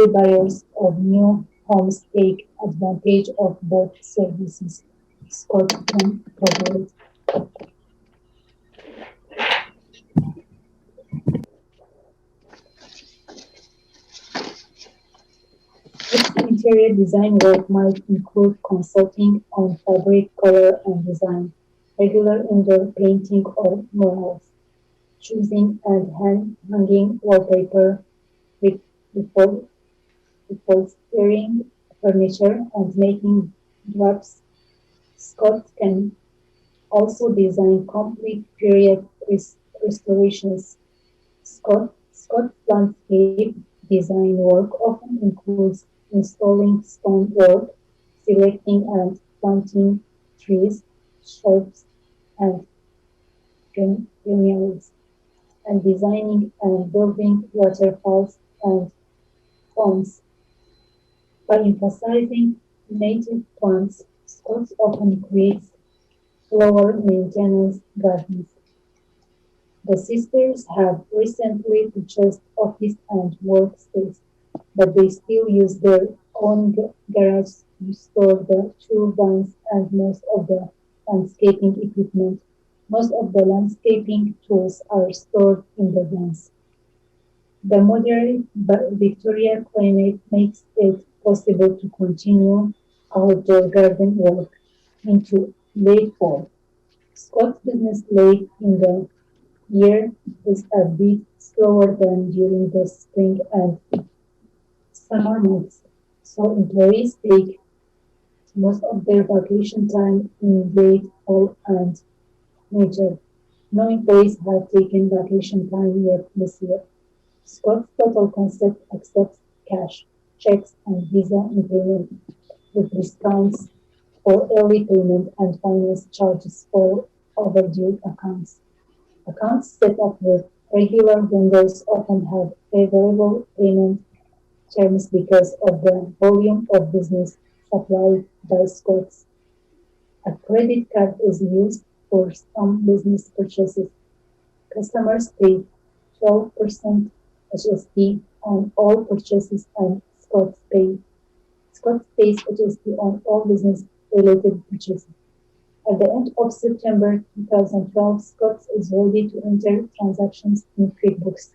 buyers of new homes take advantage of both services. Scott can provide. Interior design work might include consulting on fabric, color, and design, regular indoor painting or murals, choosing and hanging wallpaper, upholstering furniture, and making drapes. Scott can also design complete period restorations. Scott's landscape design work often includes installing stonework, selecting and planting trees, shrubs, and perennials, and designing and building waterfalls and ponds. By emphasizing native plants, Scots often creates lower maintenance gardens. The sisters have recently purchased office and workspace, but they still use their own garage to store the turbines and most of the landscaping equipment. Most of the landscaping tools are stored in the vans. The moderate but Victoria climate makes it possible to continue outdoor garden work into late fall. Scott's business late in the year is a bit slower than during the spring and summer months, so employees take most of their vacation time in late fall and winter. No employees have taken vacation time yet this year. Scott's total concept accepts cash, checks, and Visa in payment, with discounts for early payment and finance charges for overdue accounts. Accounts set up with regular vendors often have favorable payment terms because of the volume of business supplied by Scott's. A credit card is used for some business purchases. Customers pay 12% HST on all purchases and Scott's pays HST on all business-related purchases. At the end of September 2012, Scott's is ready to enter transactions in QuickBooks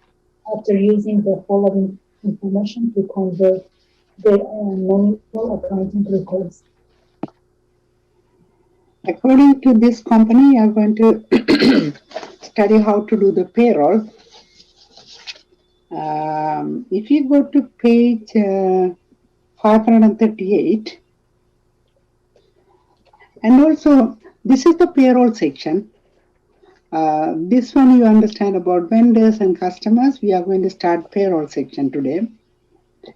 after using the following information to convert their manual accounting records. According to this company, you are going to study how to do the payroll. If you go to page 538, and also this is the payroll section. This one you understand about vendors and customers. We are going to start payroll section today.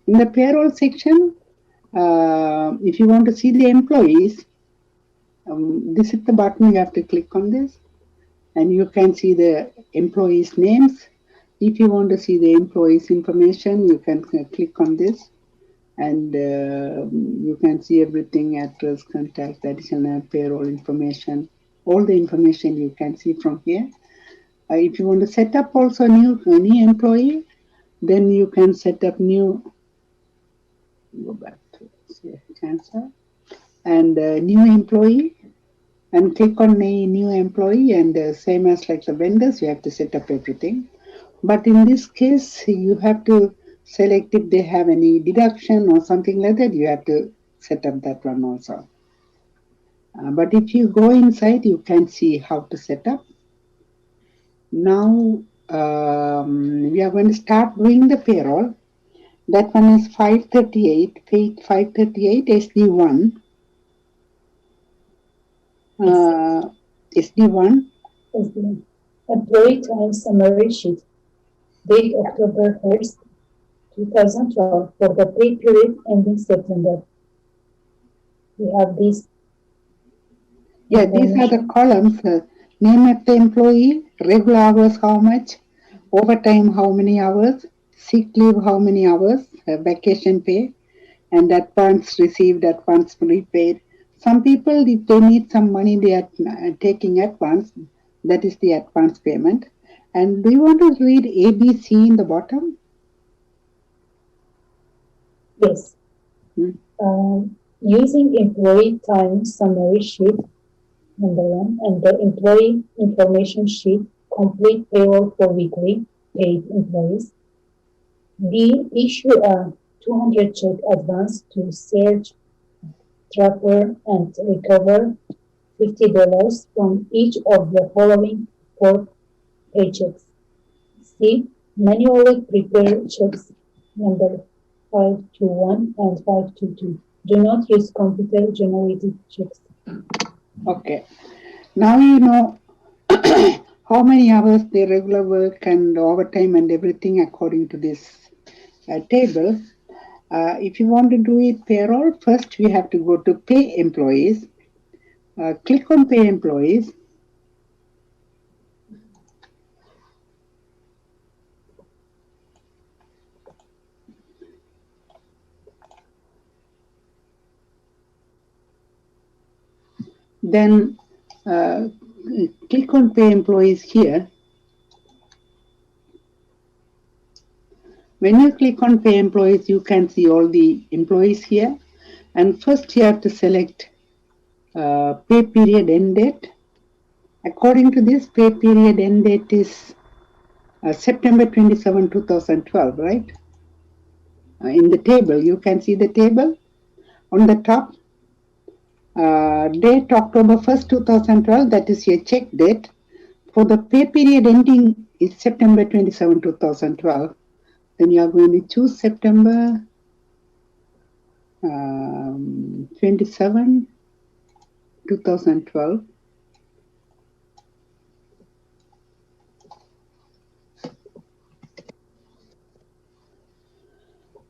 In the payroll section, if you want to see the employees, this is the button. You have to click on this, and you can see the employees' names. If you want to see the employees' information, you can click on this, and you can see everything: address, contact, additional payroll information. All the information you can see from here. If you want to set up also new employee, then you can set up new. Go back to cancel and new employee, and click on a new employee, and same as like the vendors, you have to set up everything. But in this case, you have to select if they have any deduction or something like that. You have to set up that one also. But if you go inside, you can see how to set up. Now we are going to start doing the payroll. That one is 538, page 538, SD1. SD1. Is the employee time summary sheet, date October 1st, 2012, for the pay period ending September. We have this. Yeah, these are the columns. Name of the employee, regular hours how much, overtime how many hours, sick leave how many hours, vacation pay, and advance received, advance prepaid. Some people, if they need some money, they are taking advance. That is the advance payment. And do you want to read ABC in the bottom? Yes. Using employee time summary sheet, number 1, and the employee information sheet, complete payroll for weekly paid employees. B, issue a 200 check advance to Serge Trapper and recover $50 from each of the following 4 paychecks. C, manually prepare checks number 521 and 522. Do not use computer-generated checks. Okay. Now you know how many hours the regular work and overtime and everything according to this table. If you want to do it payroll, first we have to go to pay employees. Click on pay employees. Then click on Pay Employees here. When you click on Pay Employees, you can see all the employees here. And first you have to select pay period end date. According to this, pay period end date is September 27, 2012, right? In the table, you can see the table on the top. Date October 1st, 2012, that is your check date. For the pay period ending is September 27, 2012. Then you are going to choose September 27, 2012.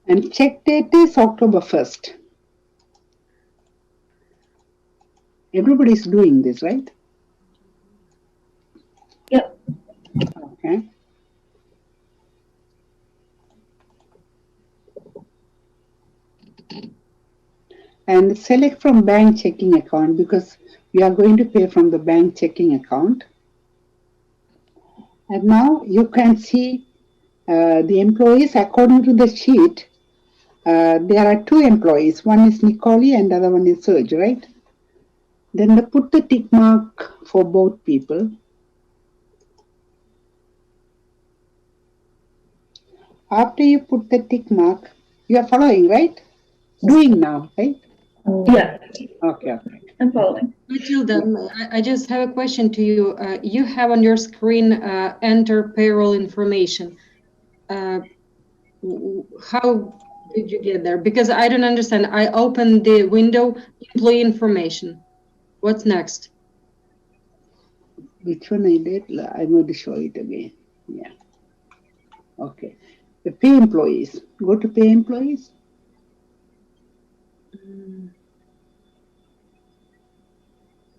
And check date is October 1st. Everybody's doing this, right? Yep. Okay. And select from bank checking account because we are going to pay from the bank checking account. And now you can see the employees according to the sheet. There are two employees. One is Nicole and the other one is Serge, right? Then they put the tick mark for both people. After you put the tick mark, you are following, right? Doing now, right? Yeah, Okay. I'm following. Matilda, I just have a question to you. You have on your screen enter payroll information. How did you get there? Because I don't understand. I opened the window employee information. What's next? Which one I did? I'm going to show it again. Yeah. Okay. The pay employees. Go to pay employees.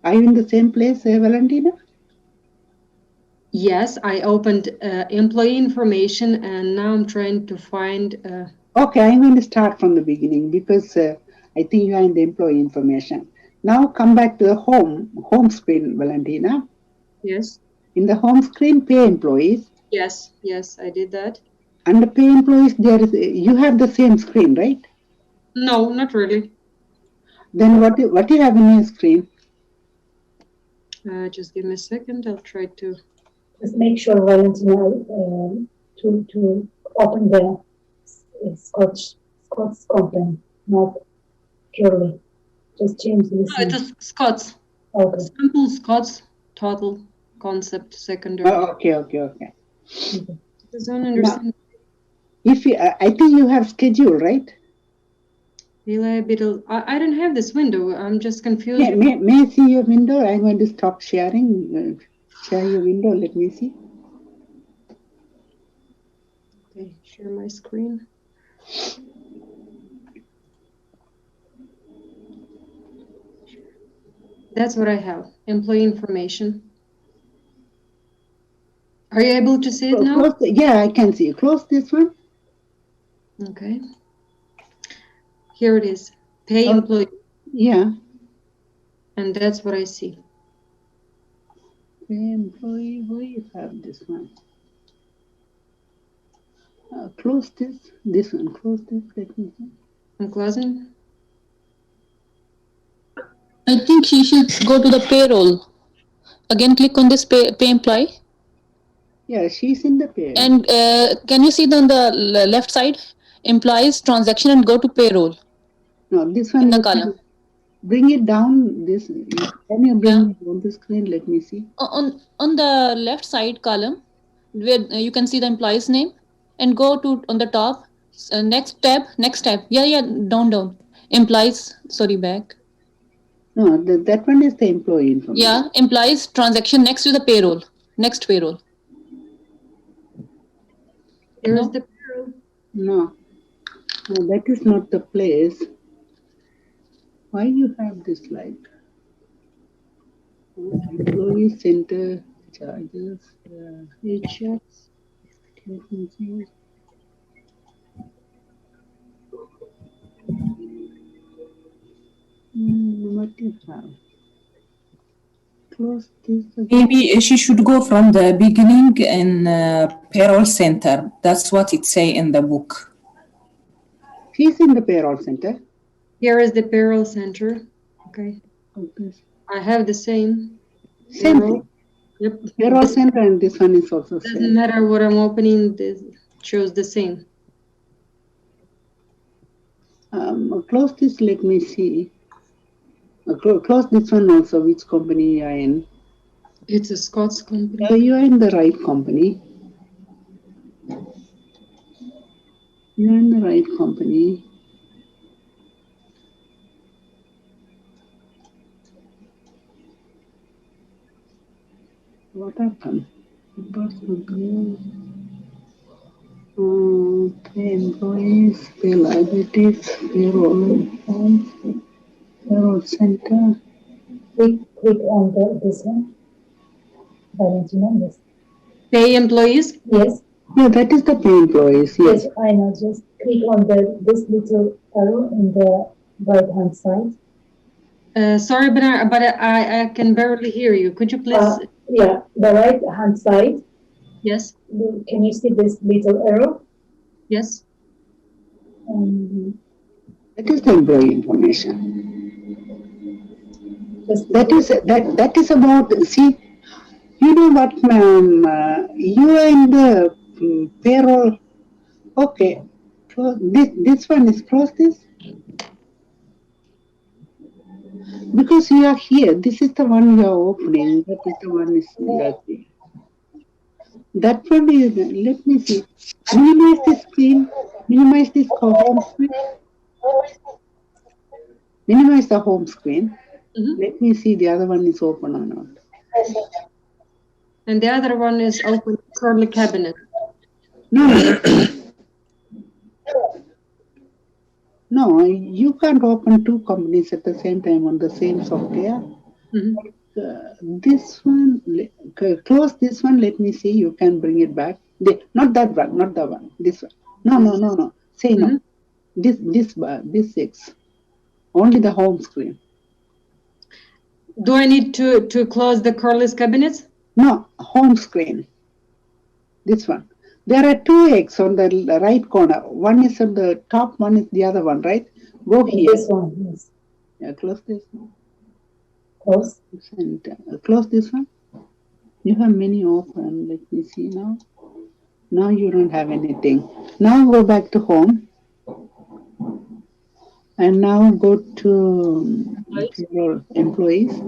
Are you in the same place, Valentina? Yes, I opened employee information and now I'm trying to find. Okay, I'm going to start from the beginning because I think you are in the employee information. Now come back to the home screen, Valentina. Yes. In the home screen, pay employees. Yes, I did that. Under pay employees, you have the same screen, right? No, not really. Then what do you have in your screen? Just give me a second. I'll try to. Just make sure, Valentina, to open the Scots content, not purely. Just change the No, listen. it is Scots. Okay. Simple Scots, total concept, secondary. Oh, okay. Okay. I don't understand. If you, I think you have schedule, right? Reliability. I don't have this window. I'm just confused. Yeah, may I see your window? I'm going to stop sharing. Share your window. Let me see. Okay, share my screen. That's what I have. Employee information. Are you able to see it now? Yeah, I can see. Close this one. Okay. Here it is. Pay employee. Yeah. And that's what I see. Pay employee. Why you have this one? Close this. This one. Close this. Let me see. I'm closing. I think she should go to the payroll. Again, click on this pay employee. Yeah, she's in the pay. And can you see on the left side, employees transaction and go to payroll? No, this one in the you column. Bring it down. This can you bring it on the screen? Let me see. On the left side column, where you can see the employee's name, and go to on the top next tab. Yeah, down. Employees. Sorry, back. No, that one is the employee information. Yeah, employees transaction next to the payroll. Next payroll. Here's the payroll. No, that is not the place. Why you have this like employee center charges? Paychecks. Let me see. What you have? close this. Maybe she should go from the beginning in payroll center. That's what it say in the book. She's in the payroll center. Here is the payroll center. Okay. Okay. I have the same. Same thing. Yep. Payroll center and this one is also Doesn't same. matter what I'm opening, this shows the same. Close this, let me see. Close this one also, which company you are in. It's a Scots company. You are in the right company. You are in the right company. What happened? Pay employees, pay liabilities, payroll forms, payroll center. Click on this one. Valentina, yes. Pay employees? Yes. Yeah, that is the pay employees. Yes. Yes, I know. Just click on this little arrow in the right hand side. Sorry, but I can barely hear you. Could you please? Yeah, the right hand side. Yes. Can you see this little arrow? Yes. That is the employee information. That is about. See, you know what, ma'am? You are in the payroll. Okay, this one is close this. Because you are here, this is the one you are opening. That is the one is here. That one is. Let me see. Minimize this screen. Minimize this home screen. Minimize the home screen. Let me see the other one is open or not. And the other one is open curly cabinet. No. No, you can't open two companies at the same time on the same software. This one, close this one. Let me see. You can bring it back. Not that one. Not the one. This one. No. Say no. This 6. Only the home screen. Do I need to close the curly's cabinets? No, home screen. This one. There are 2 eggs on the right corner. One is on the top, one is the other one, right? Go here. This one, yes. Yeah, close this one. Close. And close this one. You have many open. Let me see now. Now you don't have anything. Now go back to home. And now go to payroll employees.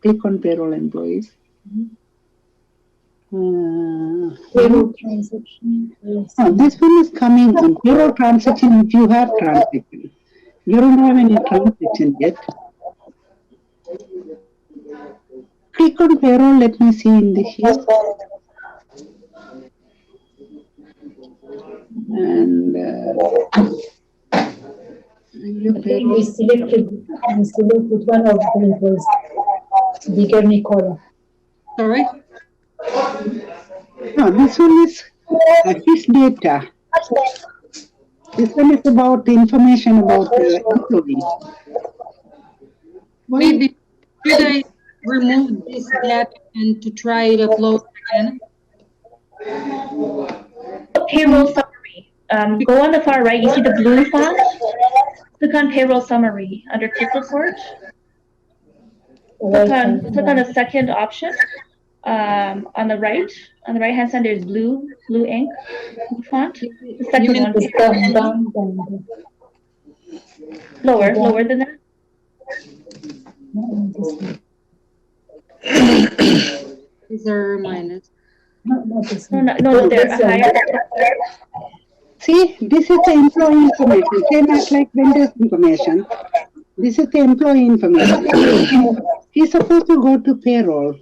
Click on payroll employees. Payroll transaction. This one is coming on payroll transaction if you have transaction. You don't have any transaction yet. Click on payroll. Let me see in the here. And we selected one of the employees. Bigger Nicola. Sorry? No, this one is his data. This one is about the information about the employee. Maybe should I remove this gap and to try to upload again? Payroll summary. Go on the far right. You see the blue font? Click on payroll summary under quick report. Click on the second option. On the right hand side, there's blue ink, blue font. The second one is down. lower than that. These are reminded. No, they're higher. See, this is the employee information. Same as like vendor's information. This is the employee information. He's supposed to go to payroll.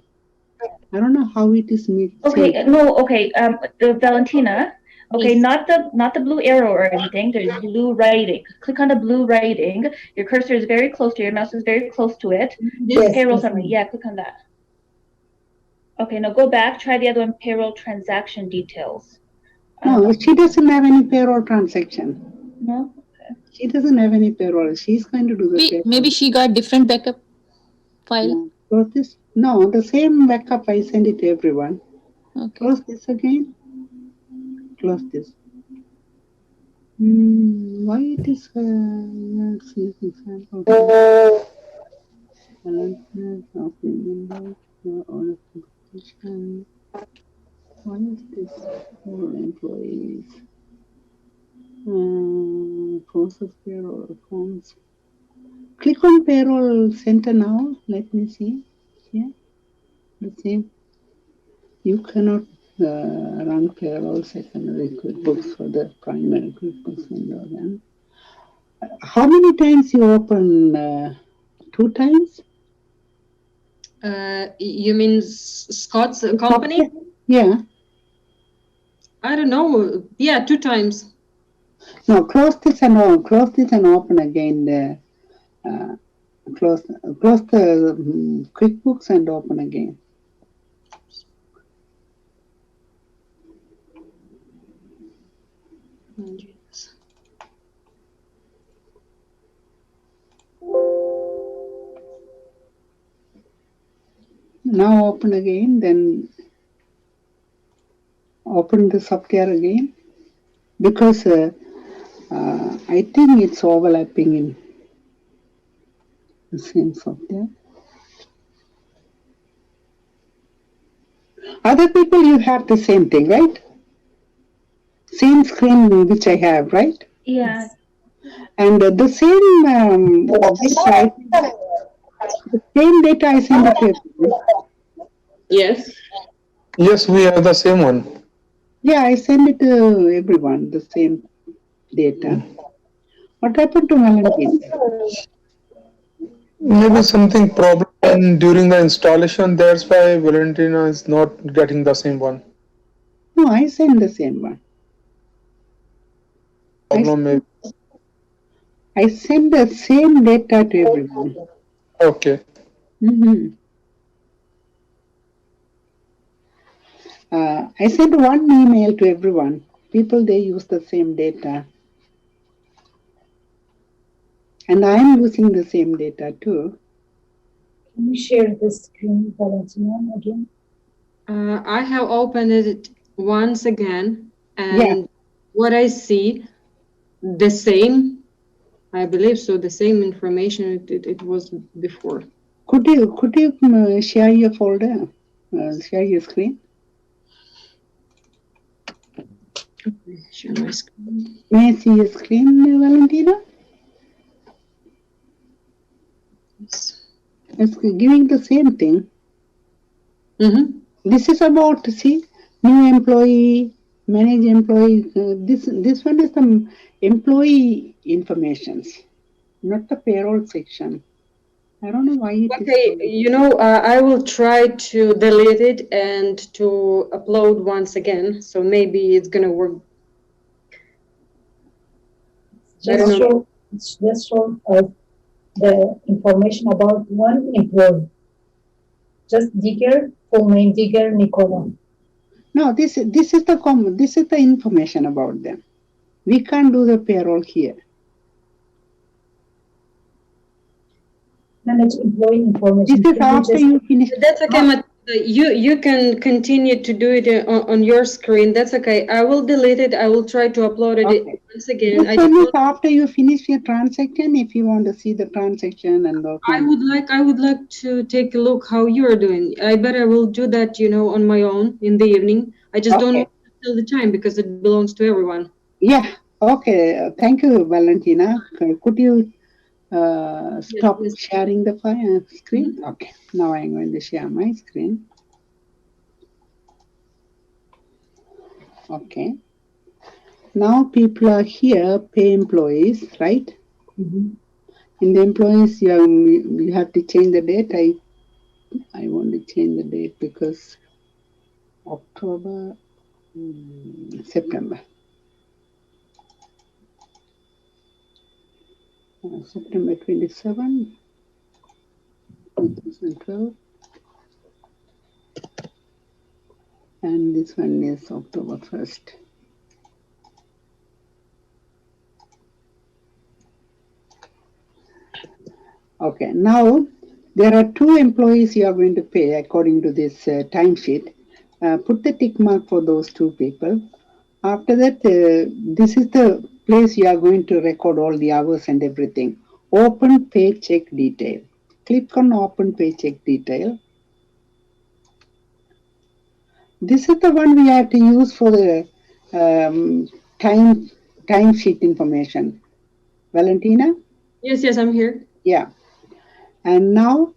I don't know how it is made. Okay, the Valentina. Okay, not the blue arrow or anything. There's blue writing. Click on the blue writing. Your cursor is very close to your mouse is very close to it. This payroll summary. Yeah, click on that. Okay, now go back. Try the other one. Payroll transaction details. No, she doesn't have any payroll transaction. No. Okay. She doesn't have any payroll. She's going to do the payroll. Maybe she got different backup file. Close this. No, the same backup I send it to everyone. Okay. Close this again. Close this. Why it is let's see example. Why is this for employees? Process payroll forms. Click on payroll center now. Let me see. Here. Let's see. You cannot run payroll secondary QuickBooks for the primary QuickBooks window then. How many times you open? 2 times? You mean Scott's company? Yeah. I don't know. Yeah, 2 times. No, close this and open again. Close the QuickBooks and open again. Now open again, then open the software again, because I think it's overlapping in the same software. Other people, you have the same thing, right? Same screen which I have, right? Yeah. And the same data I send it to everyone. Yes. Yes, we have the same one. Yeah, I send it to everyone, the same data. What happened to Valentine? Maybe something problem during the installation. That's why Valentina is not getting the same one. No, I send the same one. Problem maybe. I send the same data to everyone. Okay. I send one email to everyone. People, they use the same data. And I'm using the same data too. Can you share the screen, Valentina, again? I have opened it once again, and what I see, the same, I believe so, the same information it was before. Could you share your folder, share your screen? Share my screen. May I see your screen, Valentina? Yes. It's giving the same thing. This is about, see, new employee, manage employee. This one is the employee informations, not the payroll section. I don't know why it is. Okay, I will try to delete it and to upload once again. So maybe it's gonna work. Just show the information about one employee. Just Digger, full name Digger Nicola. No, this is the information about them. We can't do the payroll here. Manage employee information. This is after you finish. That's okay, you can continue to do it on your screen. That's okay. I will delete it. I will try to upload it once again. This one is after you finish your transaction. If you want to see the transaction and all. I would like to take a look how you are doing. I bet I will do that, on my own in the evening. I just don't want to tell the time because it belongs to everyone. Yeah. Okay. Thank you, Valentina. Could you stop sharing the file screen? Okay. Now I'm going to share my screen. Okay. Now people are here, pay employees, right? In the employees, you have to change the date. I want to change the date because October, September. September 27, 2012. And this one is October 1st. Okay, now There are 2 employees you are going to pay according to this timesheet. Put the tick mark for those 2 people. After that, this is the place you are going to record all the hours and everything. Open paycheck detail. Click on open paycheck detail. This is the one we have to use for the timesheet information. Valentina? Yes, I'm here. Yeah. And now,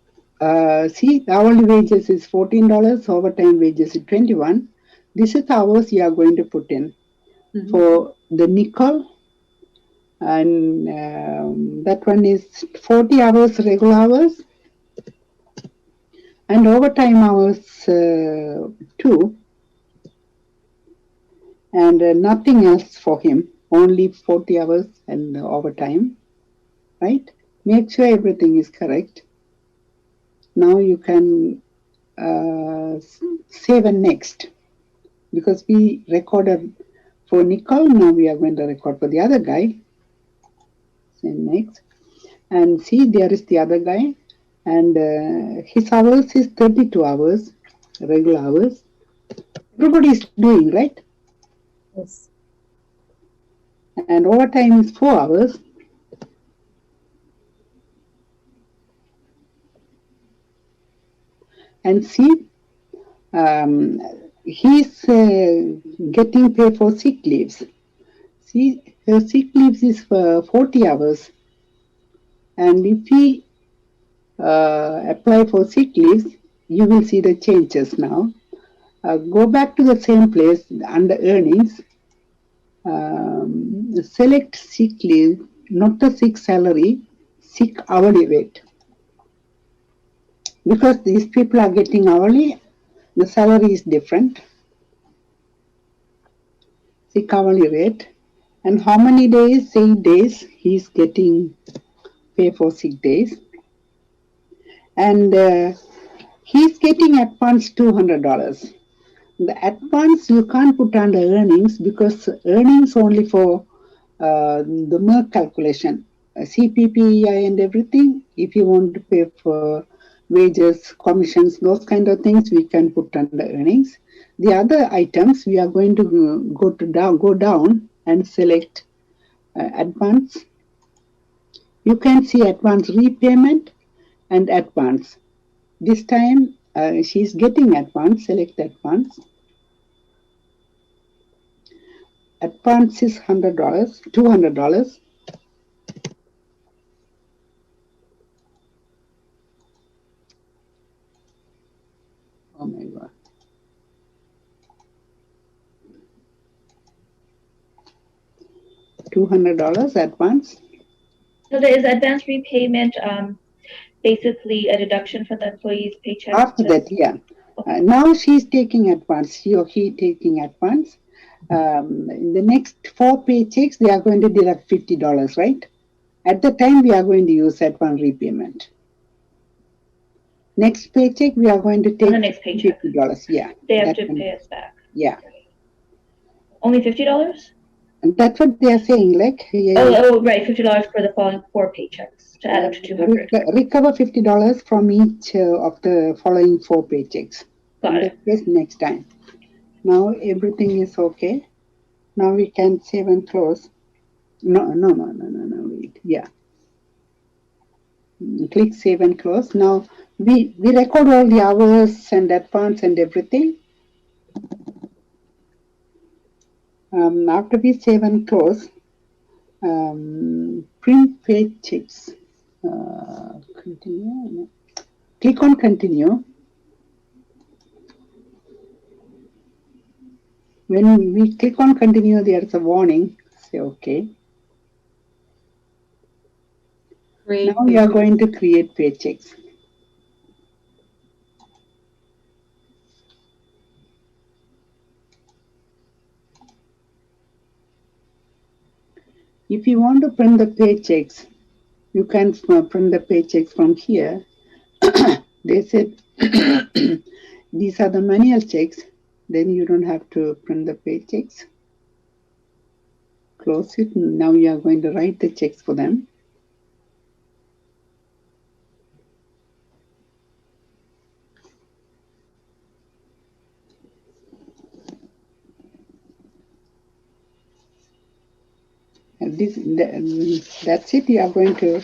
see, the hourly wages is $14, overtime wages is 21. This is the hours you are going to put in. For the nickel, and that one is 40 hours regular hours, and overtime hours too, and nothing else for him, only 40 hours and overtime, right? Make sure everything is correct. Now you can save and next, because we recorded for Nicole, now we are going to record for the other guy. Save next, and see, there is the other guy, and his hours is 32 hours, regular hours. Everybody is doing, right? Yes. And overtime is 4 hours. And see, he's getting paid for sick leaves. See, her sick leaves is for 40 hours. And if he apply for sick leaves, you will see the changes now. Go back to the same place under earnings. Select sick leave, not the sick salary, sick hourly rate. Because these people are getting hourly, the salary is different. Sick hourly rate. And how many days, 8 days, he's getting pay for sick days. And he's getting advance $200. The advance you can't put under earnings, because earnings only for the MERC calculation, CPPEI and everything. If you want to pay for wages, commissions, those kind of things, we can put under earnings. The other items, we are going to go down and select advance. You can see advance repayment and advance. This time she's getting advance. Select advance. Advance is $100, $200. Oh my God. $200 advance. So there is advance repayment basically a deduction from the employee's paycheck? After that, yeah. Now she's taking advance. She or he taking advance. In the next 4 paychecks, they are going to deduct $50, right? At the time, we are going to use advance repayment. Next paycheck, we are going to take the next paycheck. $50. Yeah. They have to pay us back. Yeah. Only $50? And that's what they are saying, like. Oh, right, $50 for the following 4 paychecks to add up to $200. Recover $50 from each of the following 4 paychecks. Got it. Yes, next time. Now everything is okay. Now we can save and close. No, wait. Yeah. Click save and close. Now we record all the hours and advance and everything. After we save and close, print paychecks. Continue. Click on continue. When we click on continue, there's a warning. Say okay. Great. Now we are going to create paychecks. If you want to print the paychecks, you can print the paychecks from here. They said these are the manual checks. Then you don't have to print the paychecks. Close it. Now you are going to write the checks for them. That's it. You are going to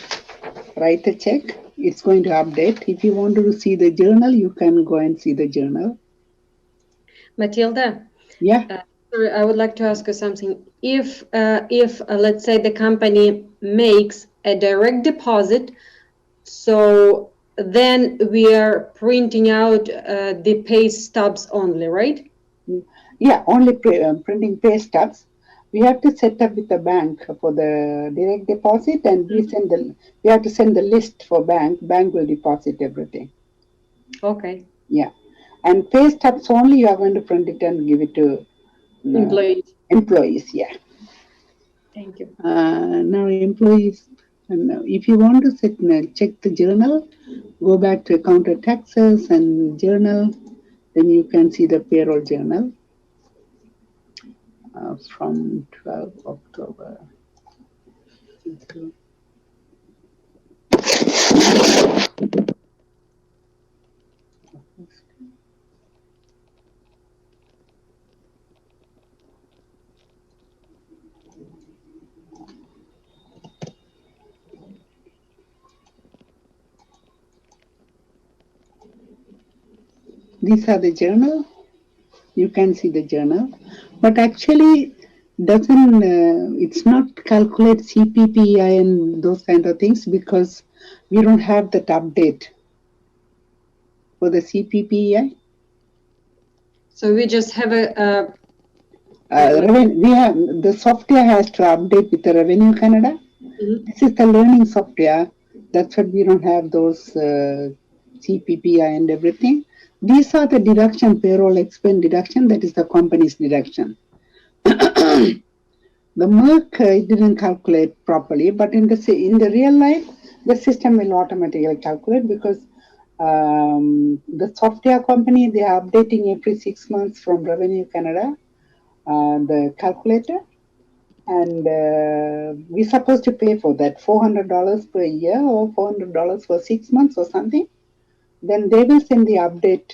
write a check. It's going to update. If you want to see the journal, you can go and see the journal. Matilda? Yeah. Sorry, I would like to ask you something. If let's say the company makes a direct deposit, so then we are printing out the pay stubs only, right? Yeah, only printing pay stubs. We have to set up with the bank for the direct deposit, and we have to send the list for bank. Bank will deposit everything. Okay. Yeah, and pay stubs only you are going to print it and give it to Employees. Employees. Yeah. Thank you. Now employees, and if you want to check the journal, go back to counter taxes and journal. Then you can see the payroll journal from 12 October. These are the journal. You can see the journal, but actually doesn't it's not calculate CPPI and those kind of things because we don't have that update for the CPPI. So we just have a We have the software has to update with the Revenue Canada. Mhm. This is the learning software. That's what we don't have those CPPI and everything. These are the deduction, payroll expense deduction. That is the company's deduction. The Merck didn't calculate properly, but in the real life, the system will automatically calculate because the software company, they are updating every 6 months from Revenue Canada, the calculator, and we're supposed to pay for that $400 per year or $400 for 6 months or something. Then they will send the update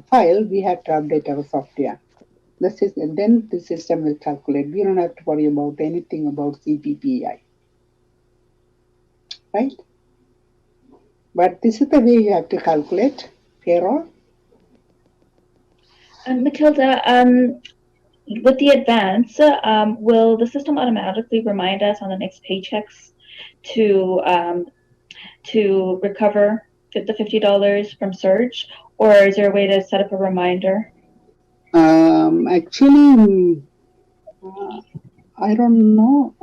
file. We have to update our software. Then the system will calculate. We don't have to worry about anything about CPPI, right? But this is the way you have to calculate payroll. Matilda, with the advance, will the system automatically remind us on the next paychecks to recover the $50 from Surge, or is there a way to set up a reminder? Actually, I don't know.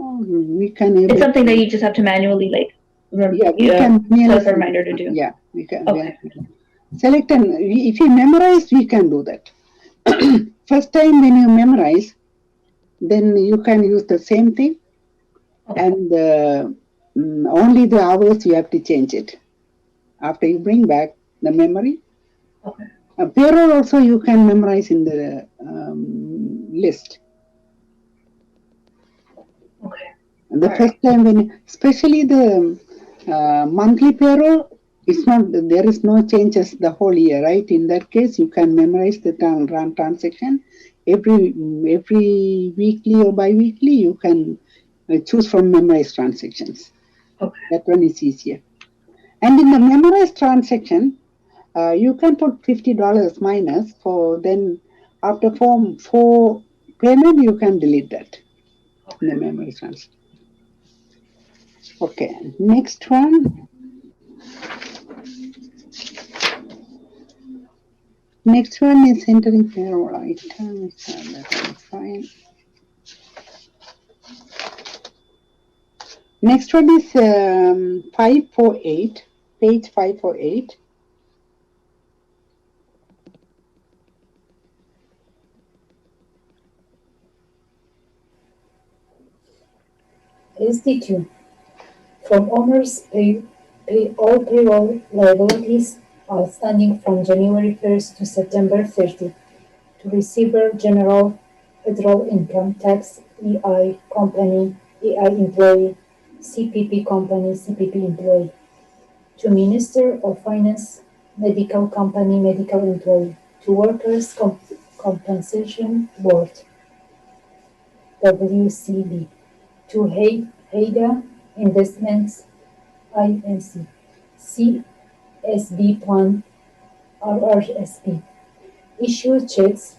We can. It's something that you just have to manually set up a reminder to do. Yeah, we can. Okay. Select and if you memorize, we can do that. First time when you memorize, then you can use the same thing, and only the hours you have to change it. After you bring back the memory. Okay. Payroll also you can memorize in the list. Okay. The first time especially the monthly payroll, it's not, there is no changes the whole year, right? In that case, you can memorize the run transaction. Every weekly or bi-weekly, you can choose from memorized transactions. Okay. That one is easier. And in the memorized transaction, you can put $50 minus for then after four payment, you can delete that in the memory transaction. Okay, next one. Next one is entering payroll items. That is fine. Next one is 548, page 548. SD2. From owners pay all payroll liabilities outstanding from January 1st to September 30. To receiver general federal income tax, EI company, EI employee, CPP company, CPP employee. To Minister of Finance, medical company, medical employee. To Workers' Compensation Board, WCB. to Haida Investments Inc. CSB Plan RRSP. Issue checks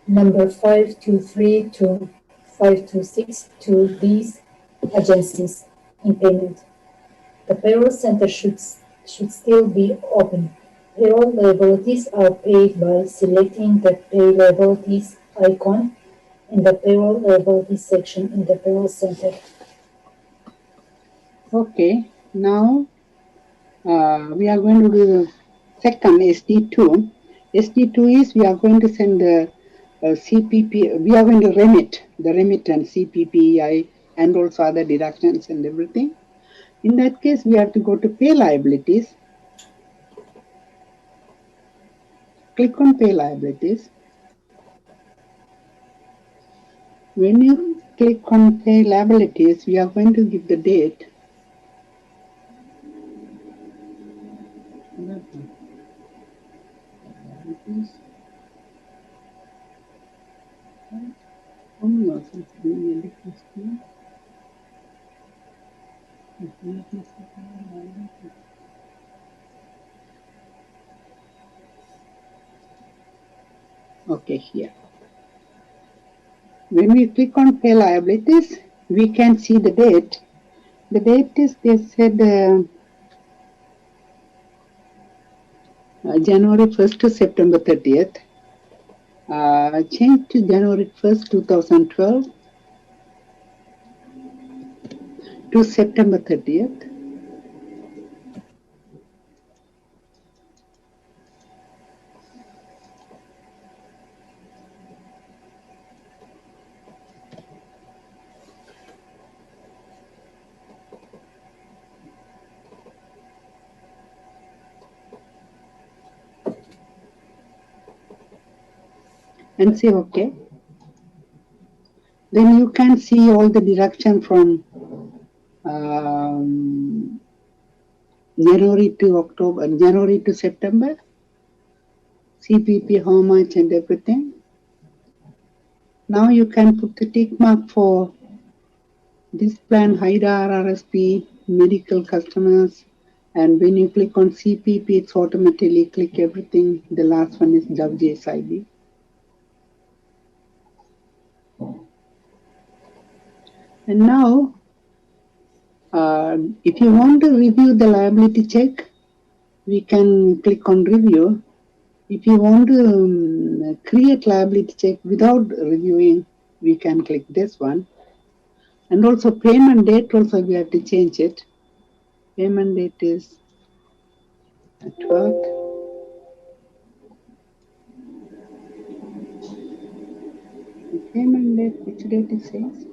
number 523 to 526 to these agencies in payment. The payroll center should still be open. Payroll liabilities are paid by selecting the Pay Liabilities icon in the Payroll Liabilities section in the Payroll Center. Okay, now we are going to do the second SD2. SD2 is we are going to send the CPP, we are going to remit the remittance, CPPI, and also other deductions and everything. In that case, we have to go to Pay Liabilities. Click on Pay Liabilities. When you click on Pay Liabilities, we are going to give the date. Okay, here. When we click on Pay Liabilities, we can see the date. The date is, they said, January 1st to September 30th. Change to January 1st, 2012 to September 30th. And say OK. Then you can see all the deduction from January to October, January to September, CPP, how much and everything. Now you can put the tick mark for this plan, HIDA, RRSP, medical customers, and when you click on CPP, it's automatically click everything. The last one is WJSIB. And now, if you want to review the liability check, we can click on review. If you want to create liability check without reviewing, we can click this one. And also payment date also we have to change it. Payment date is 12th. Payment date, which date it says?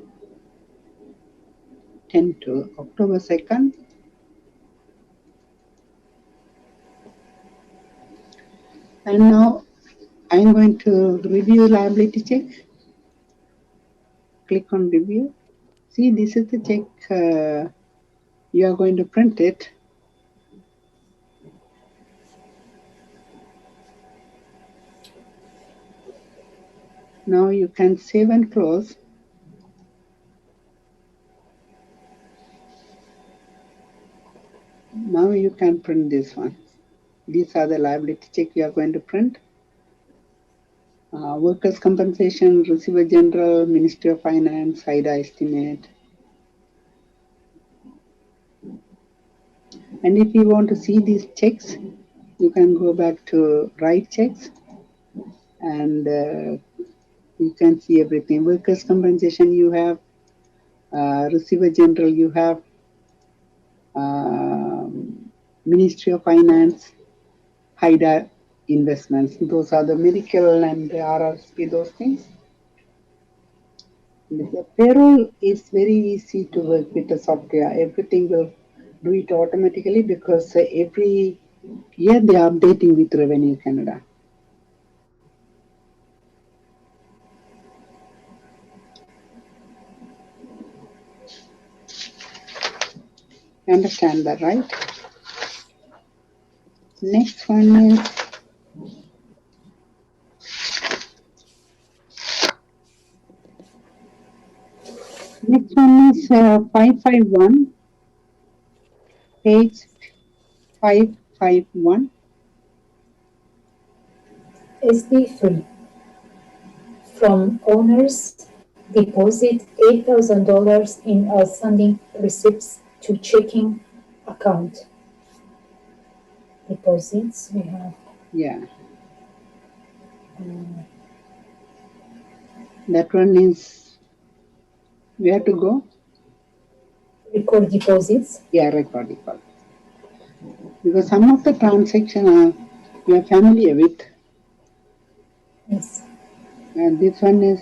10 to October 2nd. And now I'm going to review liability check. Click on review. See, this is the check. You are going to print it. Now you can save and close. Now you can print this one. These are the liability check you are going to print. Workers' compensation, receiver general, Ministry of Finance, HIDA estimate. And if you want to see these checks, you can go back to write checks and you can see everything. Workers' compensation you have, receiver general you have, Ministry of Finance, HIDA investments. Those are the medical and the RRSP, those things. The payroll is very easy to work with the software. Everything will do it automatically because every year they are updating with Revenue Canada. You understand that, right? Next one is Next one is 551, page 551. SD3 from owners deposit $8,000 in outstanding receipts to checking account. Deposits we have. Yeah. That one is where to go? Record deposits. Yeah, record deposits. Because some of the transactions we are familiar with. Yes. And this one is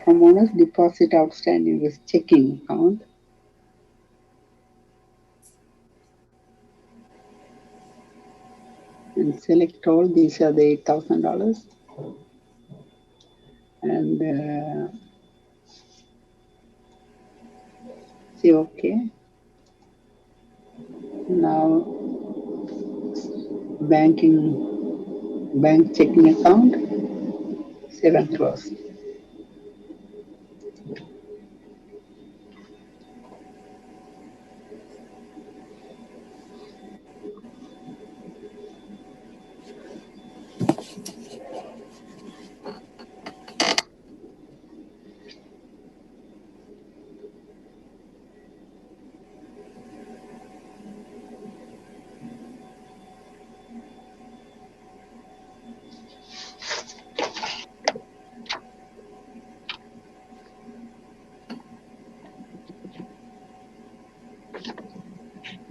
from owners deposit outstanding with checking account. And select all, these are the $8,000. And say okay. Now bank checking account, 7 close.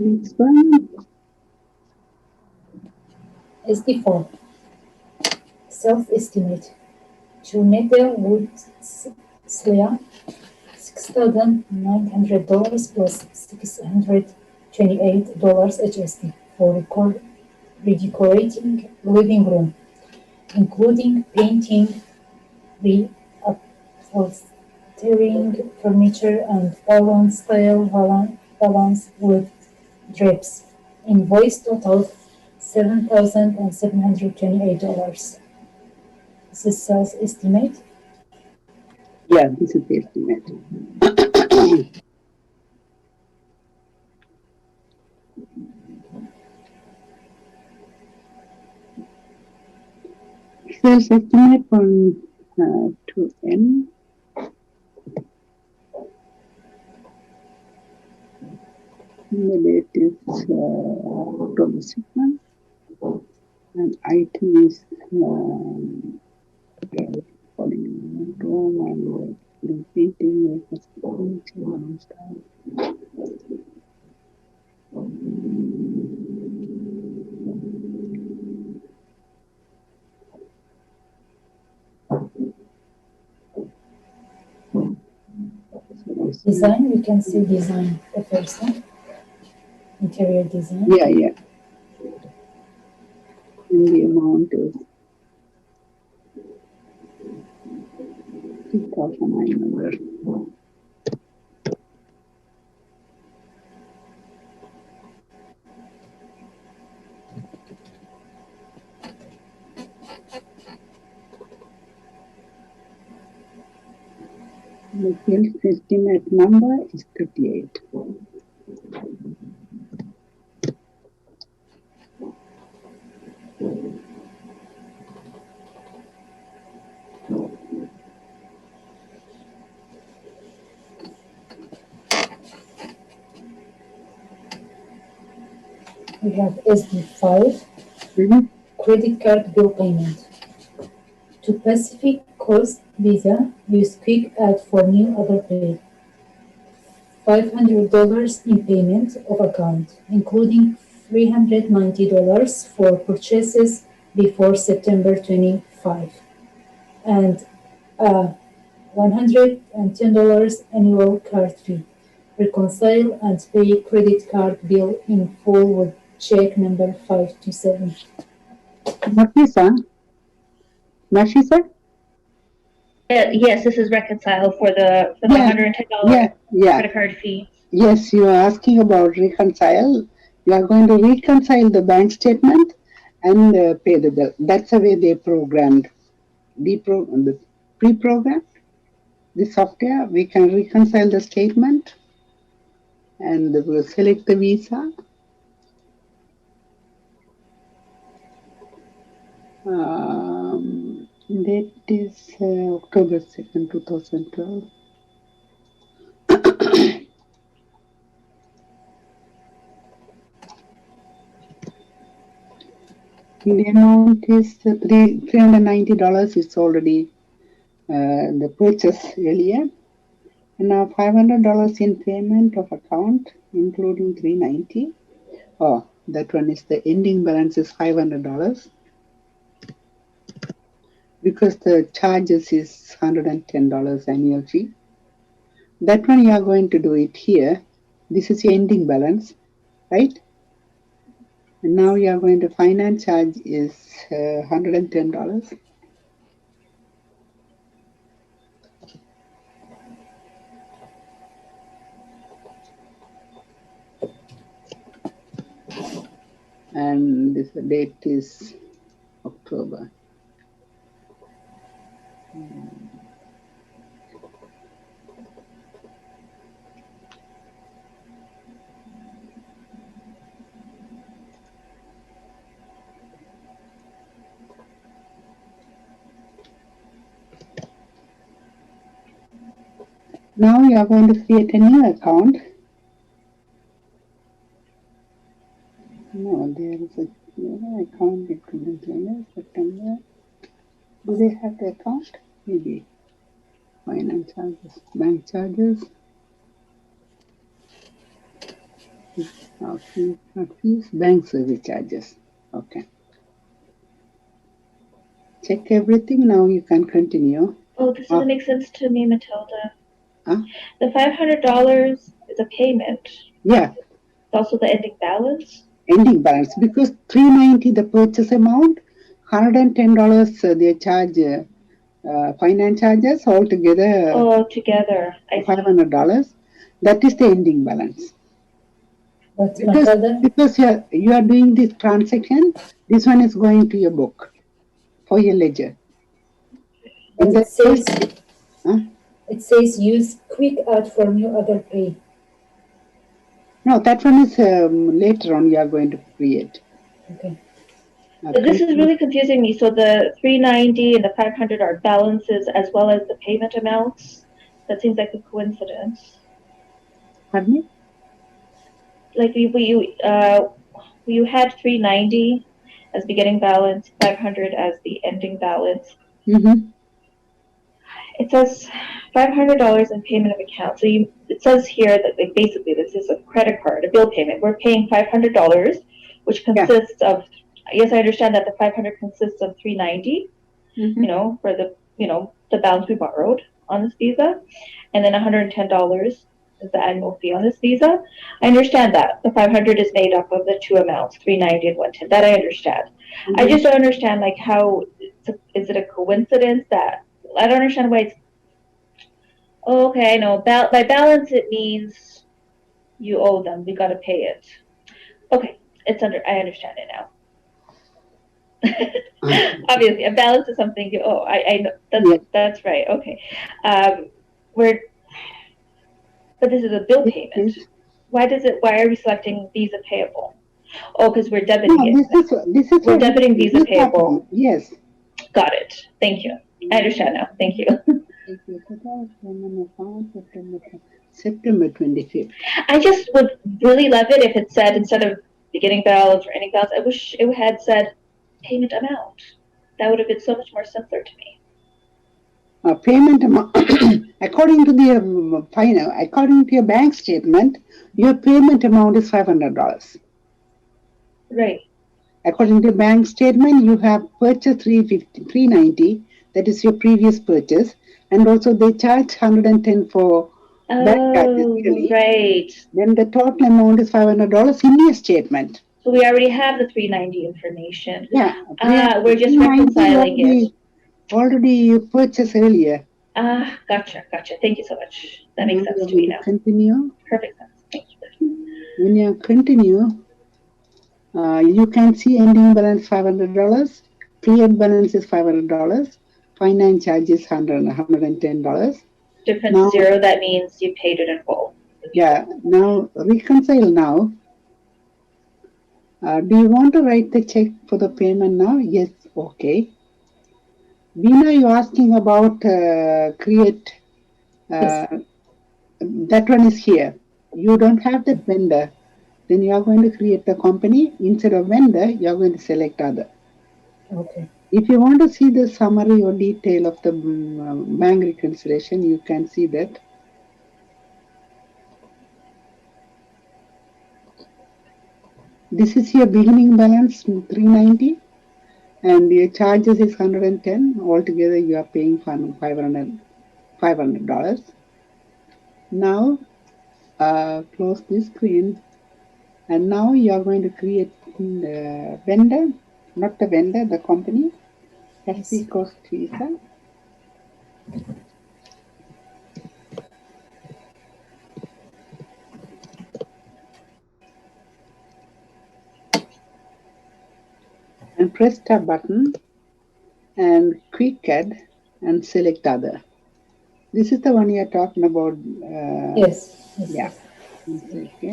Next one. SD4 self-estimate. Juneta Woodslea $6,900 plus $628 HSD for redecorating living room, including painting, reupholstering furniture, and balloon style balance with drapes. Invoice total $7,728. This is sales estimate. Yeah, this is the estimate. Sales estimate from 2N. The date is October 2nd. And item is calling room and the painting Design, we can see design, the first one. Interior design. Yeah. And the amount is 2,900. The sales estimate number is 38. We have SD5, credit card bill payment. To Pacific Coast Visa, use Quick Add for new other pay. $500 in payment of account, including $390 for purchases before September 25, and $110 annual card fee. Reconcile and pay credit card bill in full with check number 527. Nafisa? Yes, this is reconciled for the $110 credit card fee. Yes, you are asking about reconcile. You are going to reconcile the bank statement and pay the bill. That's the way they programmed. The pre-programmed? This software, we can reconcile the statement and we'll select the visa. Date is October 2nd, 2012. The amount is $390. It's already the purchase earlier. And now $500 in payment of account, including $390. Oh, that one is the ending balance is $500 because the charges is $110 annual fee. That one you are going to do it here. This is your ending balance, right? And now you are going to finance charge is $110. And this date is October. Now you are going to create a new account. No, there is a account between September. Do they have the account? Maybe. Finance charges, bank charges. Not fees, bank service charges. Okay. Check everything. Now you can continue. Oh, this doesn't make sense to me, Matilda. Huh? The $500 is a payment. Yeah. It's also the ending balance. Ending balance, because $390 the purchase amount, $110 they charge finance charges altogether. Altogether, $500. That is the ending balance. But Because you are doing this transaction, this one is going to your book for your ledger. But it says use QuickAdd for new other pay. No, that one is later on you are going to create. Okay. So this is really confusing me. So the $390 and the $500 are balances as well as the payment amounts. That seems like a coincidence. Pardon me? Like you had $390 as beginning balance, $500 as the ending balance. Mm-hmm. It says $500 in payment of account. So it says here that like basically this is a credit card, a bill payment. We're paying $500, which consists of. Yes, I understand that the $500 consists of $390. Mm-hmm. You know, for the the balance we borrowed on this visa, and then $110 is the annual fee on this visa. I understand that the $500 is made up of the two amounts, $390 and $110. That I understand. Mm-hmm. I just don't understand like how is it a coincidence that I don't understand why it's. Oh, okay, no. By balance it means you owe them. We got to pay it. Okay, I understand it now. Obviously, a balance is something you owe. I know that's right. Okay, but this is a bill payment. Why are we selecting Visa payable? Oh, because we're debiting it. We're debiting Visa payable. Yes. Got it. Thank you. I understand now. Thank you. September 25th. I just would really love it if it said instead of beginning balance or ending balance, I wish it had said payment amount. That would have been so much more simpler to me. Payment amount, according to the according to your bank statement, your payment amount is $500. Right. According to the bank statement, you have purchased $390. That is your previous purchase, and also they charge $110 for bank charges. Really. Right. Then the total amount is $500 in your statement. So we already have the $390 information. Yeah. We're just reconciling it. Already purchased earlier. Gotcha. Thank you so much. That makes sense to me now. Continue. Perfect sense. Thank you. When you continue, you can see ending balance $500. Cleared balance is $500. Finance charge is $110. Difference Now- 0, that means you paid it in full. Yeah, now reconcile now. Do you want to write the check for the payment now? Yes, okay. Veena, you're asking about create, that one is here. You don't have that vendor, then you are going to create the company. Instead of vendor, you are going to select other. Okay. If you want to see the summary or detail of the bank reconciliation, you can see that. This is your beginning balance, 390, and your charges is 110. Altogether, you are paying $500. Now, close this screen, and now you are going to create the vendor, not the vendor, the company. SP Cost Visa. And press tab button and quick add and select other. This is the one you are talking about. Yes. Yeah. Okay.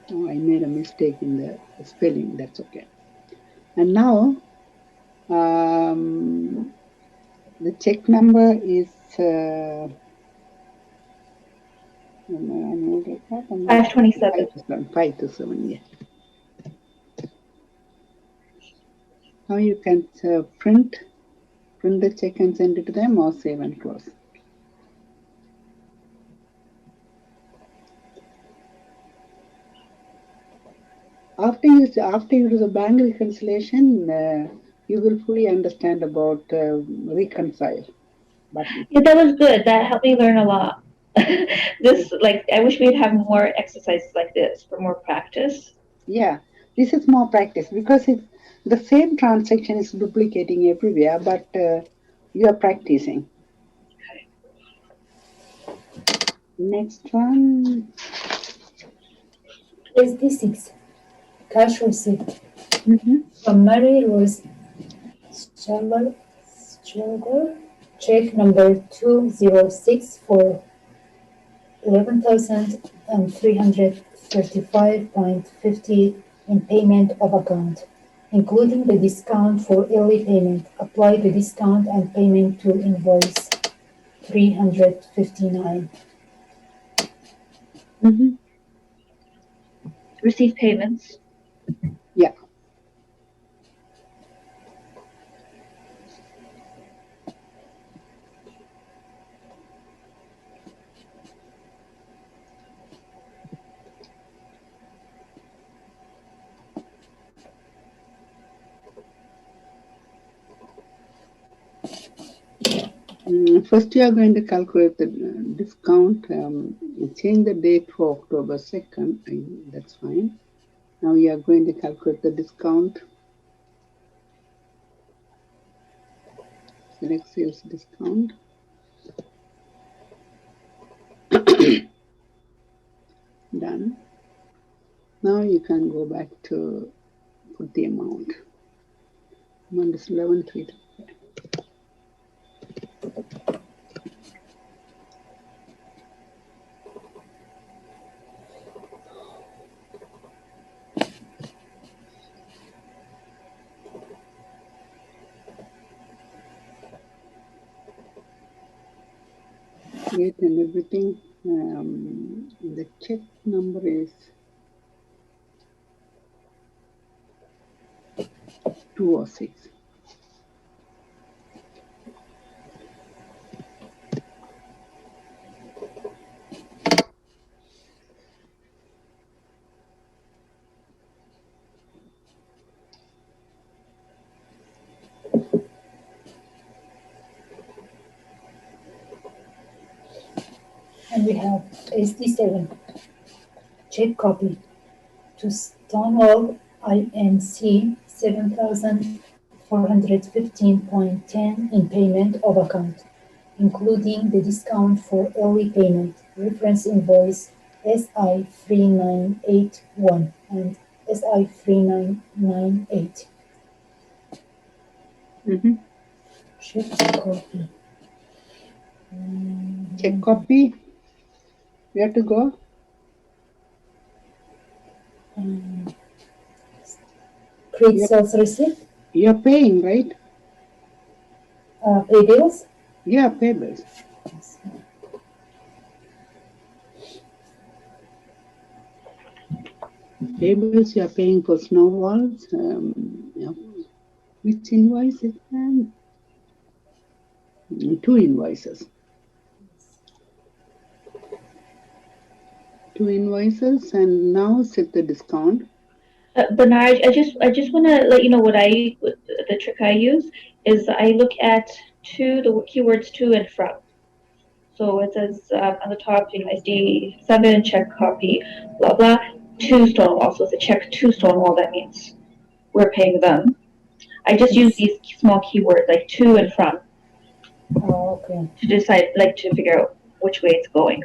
Oh, I made a mistake in the spelling. That's okay. And now the check number is 527. 527. Yeah. Now you can print the check and send it to them, or save and close. After you do the bank reconciliation, you will fully understand about reconcile button. Yeah, that was good. That helped me learn a lot. This, like, I wish we'd have more exercises like this for more practice. Yeah, this is more practice because the same transaction is duplicating everywhere, but you are practicing. Next one. SD6, cash receipt from Mary Rose Schiller, check number 206 for 11,335.50 in payment of account, including the discount for early payment. Apply the discount and payment to invoice 359. Receive payments. Yeah. First, you are going to calculate the discount. Change the date for October 2nd. That's fine. Now you are going to calculate the discount. Select sales discount. Done. Now you can go back to put the amount. Amount is 11,335. Date and everything. The check number is 206. And we have SD7, check copy to Stonewall INC 7,415.10 in payment of account, including the discount for early payment, reference invoice SI 3981 and SI 3998. Check copy. Check copy. Where to go? Create sales receipt. You're paying, right? Pay bills. Yeah, pay bills. Yes. Pay bills you are paying for snow walls. Yeah. Which invoice is that? 2 invoices. 2 invoices, and now set the discount. Bernard, I just want to let you know the trick I use is I look at the keywords to and from. So it says on the top, SD7 check copy, blah blah, to Stonewall. So it's a check to Stonewall. That means we're paying them. I just use these small keywords like to and from. Oh, okay. To decide, to figure out which way it's going.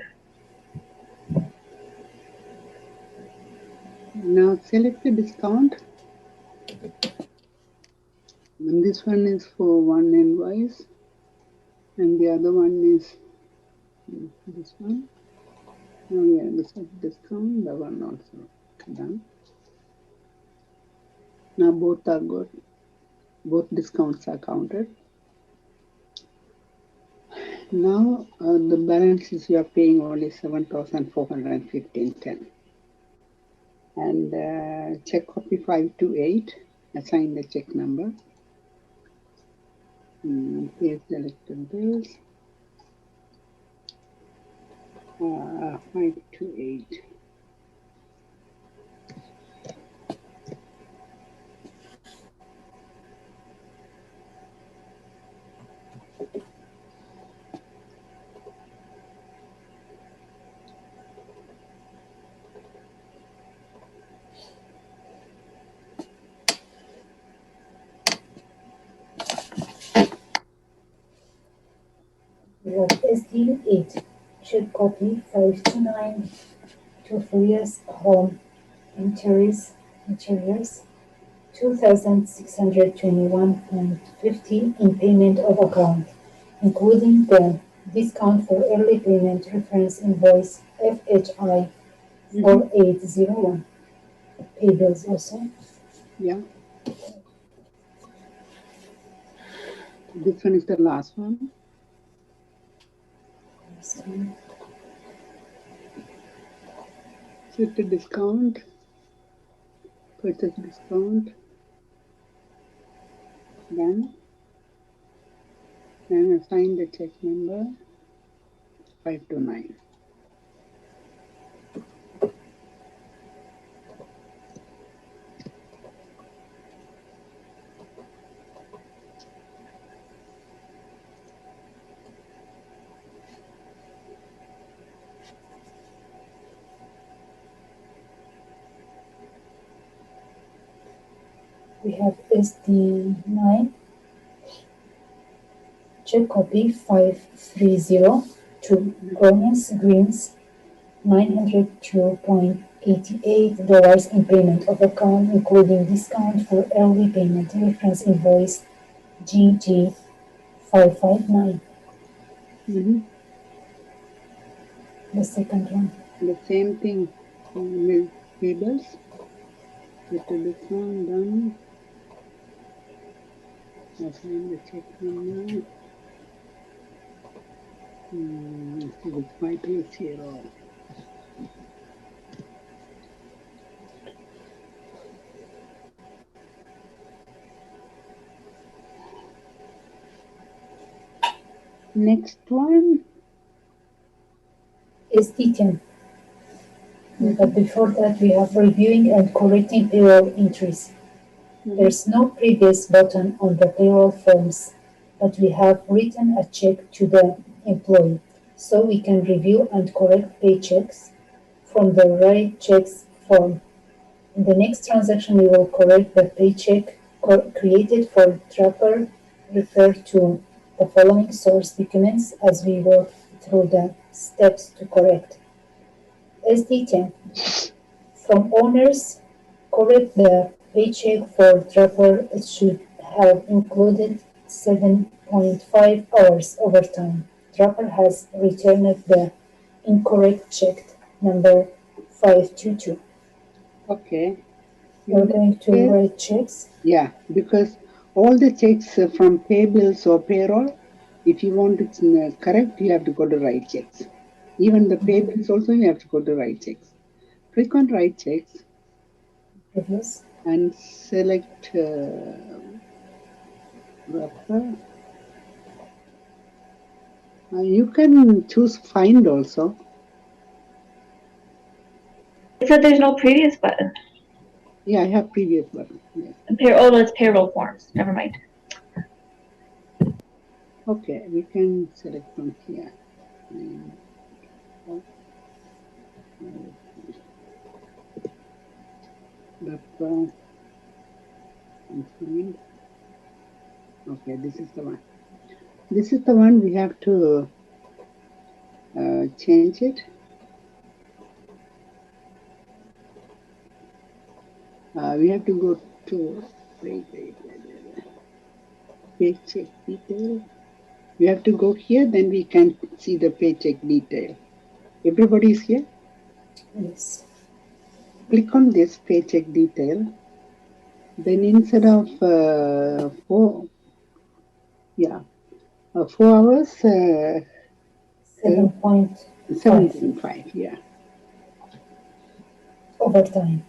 Now select the discount. And this one is for one invoice, and the other one is this one. Now we have to set discount. The one also done. Now both are good. Both discounts are counted. Now the balance is you are paying only 7,415.10. And check copy 528. Assign the check number. Here's the elected bills. 528. We have SD8. Check copy 529. To Furious Home Interiors 2,621.50 in payment of account, including the discount for early payment reference invoice FHI 4801. Pay bills also. Yeah. This one is the last one. Set the discount. Purchase discount. Done. And assign the check number 529. We have SD9. Check copy 530 to Ernest Greens $902.88 in payment of account, including discount for early payment reference invoice GG 559. The second one. The same thing with pay bills. Set the discount. Done. Assign the check number. It's 530. Next one is D10. But before that, we have reviewing and correcting payroll entries. There's no previous button on the payroll forms, but we have written a check to the employee, so we can review and correct paychecks from the right checks form. In the next transaction, we will correct the paycheck created for Trapper. Refer to the following source documents as we work through the steps to correct. SD10. From owners correct the paycheck for Draper. It should have included 7.5 hours overtime. Draper has returned the incorrect check number 522. Okay. You're going to Yes. write checks? Yeah, because all the checks from pay bills or payroll, if you want it correct, you have to go to write checks. Even the pay bills also, you have to go to write checks. Click on write checks Yes. and select wrapper. You can choose find also. It said there's no previous button. Yeah, I have previous button. Yes. Oh, it's payroll forms. Never mind. Okay, we can select from here. Wrapper and find. Okay, this is the one. This is the one we have to change it. We have to go to paycheck detail. We have to go here, then we can see the paycheck detail. Everybody is here? Yes. Click on this paycheck detail. Then instead of 4 hours, 7.5, yeah. Overtime.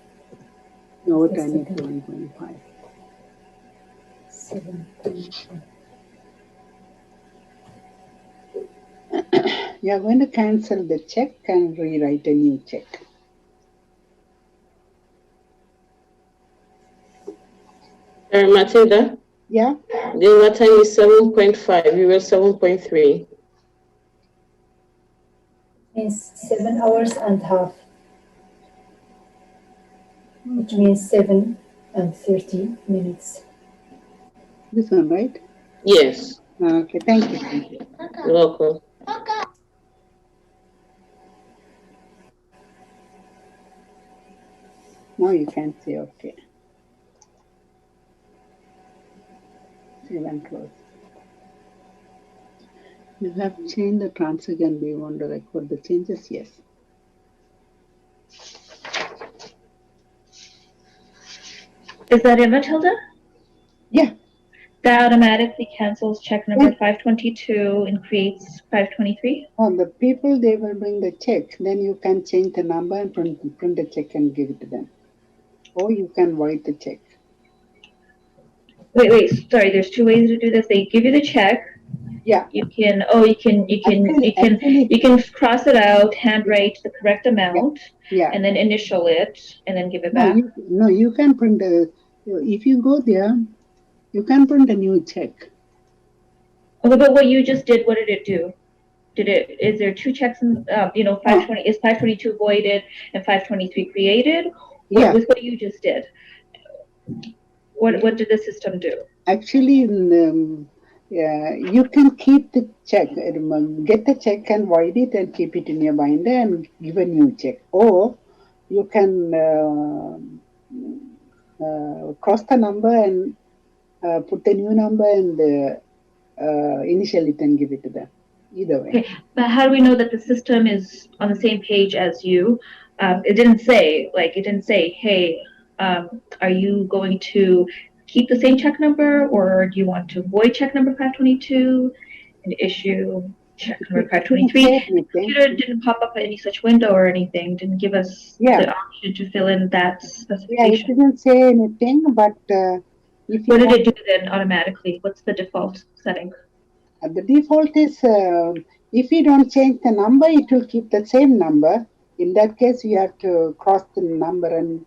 Overtime is 7.5. 7.5. You are going to cancel the check and rewrite a new check. Matilda? Yeah? The overtime is 7.5. You were 7.3. Means 7 hours and half. Which means 7 and 30 minutes. This one, right? Yes. Okay, thank you. Thank you. You're welcome. Now you can say okay. Save and close. You have changed the transaction. Do you want to record the changes? Yes. Is that it, Matilda? Yeah. That automatically cancels check number 522 and creates 523? Oh, the people, they will bring the check. Then you can change the number and print the check and give it to them. Or you can void the check. Wait, sorry, there's two ways to do this. They give you the check. Yeah. You can cross it out, handwrite the correct amount, and then initial it, and then give it back. You can print if you go there, you can print a new check. Okay, but what you just did, what did it do? Is there two checks in, 520, is 522 voided and 523 created? With what you just did? What did the system do? Actually, you can keep the check, get the check and void it and keep it in your binder and give a new check. Or you can cross the number and put the new number and initial it and give it to them. Either way. Okay, but how do we know that the system is on the same page as you? It didn't say, hey, are you going to keep the same check number, or do you want to void check number 522 and issue check number 523? The computer didn't pop up any such window or anything, didn't give us the option to fill in that specification. Yeah, it didn't say anything, but what did it do then automatically? What's the default setting? The default is if you don't change the number, it will keep the same number. In that case, you have to cross the number and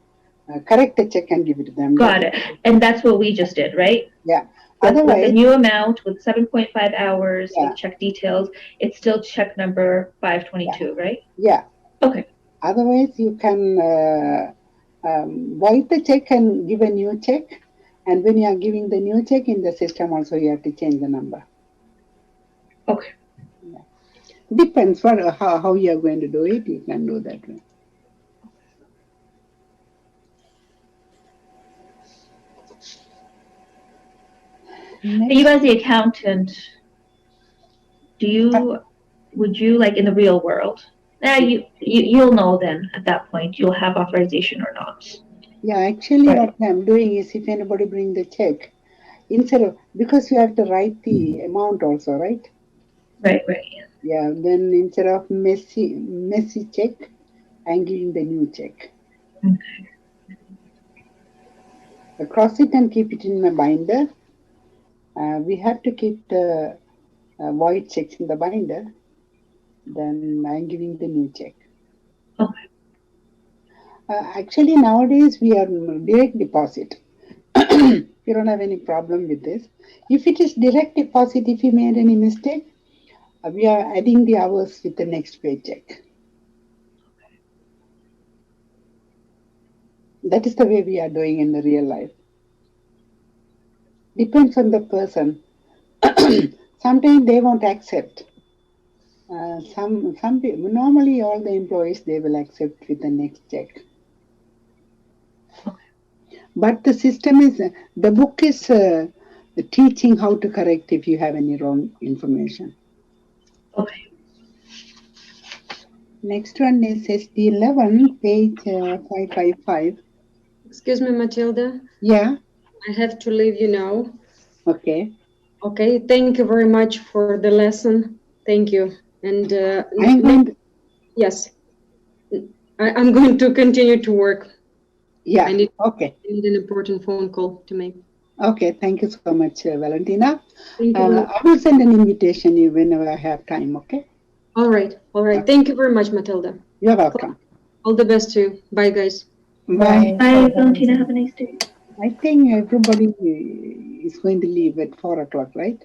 correct the check and give it to them. Got it. And that's what we just did, right? Yeah. Otherwise, with the new amount, with 7.5 hours, with check details, it's still check number 522, right? Yeah. Okay. Otherwise, you can void the check and give a new check. And when you are giving the new check in the system, also you have to change the number. Okay. Yeah. Depends how you are going to do it. You can do that way. You as the accountant, would you like in the real world? You'll know then at that point you'll have authorization or not. Yeah, actually Right. what I'm doing is if anybody bring the check, instead of, because you have to write the amount also, right? Right. Yeah, then instead of messy check, I'm giving the new check. Okay. I cross it and keep it in my binder. We have to keep the void checks in the binder. Then I'm giving the new check. Okay. Actually, nowadays we are direct deposit. You don't have any problem with this. If it is direct deposit, if you made any mistake, we are adding the hours with the next paycheck. That is the way we are doing in the real life. Depends on the person. Sometimes they won't accept. Some people, normally all the employees they will accept with the next check. But the system is the book is teaching how to correct if you have any wrong information. Okay. Next one is SD11, page 555. Excuse me, Matilda. Yeah. I have to leave you now. Okay. Okay. Thank you very much for the lesson. Thank you. And I'm going to, yes, I'm going to continue to work. yeah. I need an important phone call to make. Okay. Thank you so much, Valentina. Thank you. I will send an invitation you whenever I have time. Okay. All right. Thank you very much, Matilda. You're welcome. All the best to you. Bye, guys. Bye. Bye, Valentina. Have a nice day. I think everybody is going to leave at 4 o'clock, right?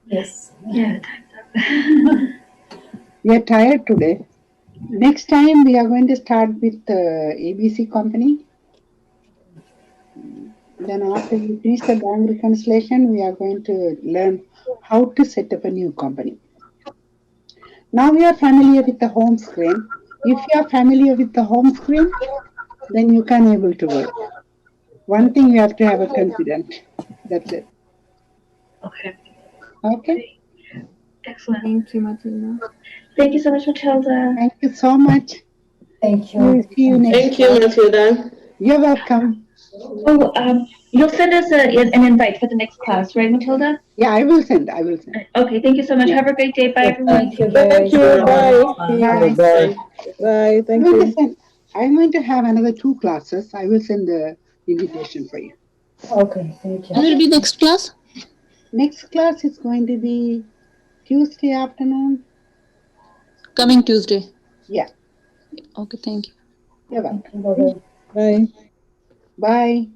Yes. Yeah, time's up. We are tired today. Next time we are going to start with the ABC company. Then after we finish the bank reconciliation, we are going to learn how to set up a new company. Now we are familiar with the home screen. If you are familiar with the home screen, then you can able to work. One thing you have to have a confidence. That's it. Okay. Okay. Excellent. Thank you, Matilda. Thank you so much, Matilda. Thank you so much. Thank you. We'll see you next Thank you, time. Matilda. You're welcome. Oh, you'll send us an invite for the next class, right, Matilda? Yeah, I will send. Okay, thank you so much. Yeah. Have a great day. Bye, everyone. Thank you, guys. Thank you. Bye. Bye. Bye. Bye. Thank you. I'm going to have another 2 classes. I will send the invitation for you. Okay, thank you. When will be next class? Next class is going to be Tuesday afternoon. Coming Tuesday. Yeah, Okay, thank you. you're welcome. Bye-bye. Bye. Bye.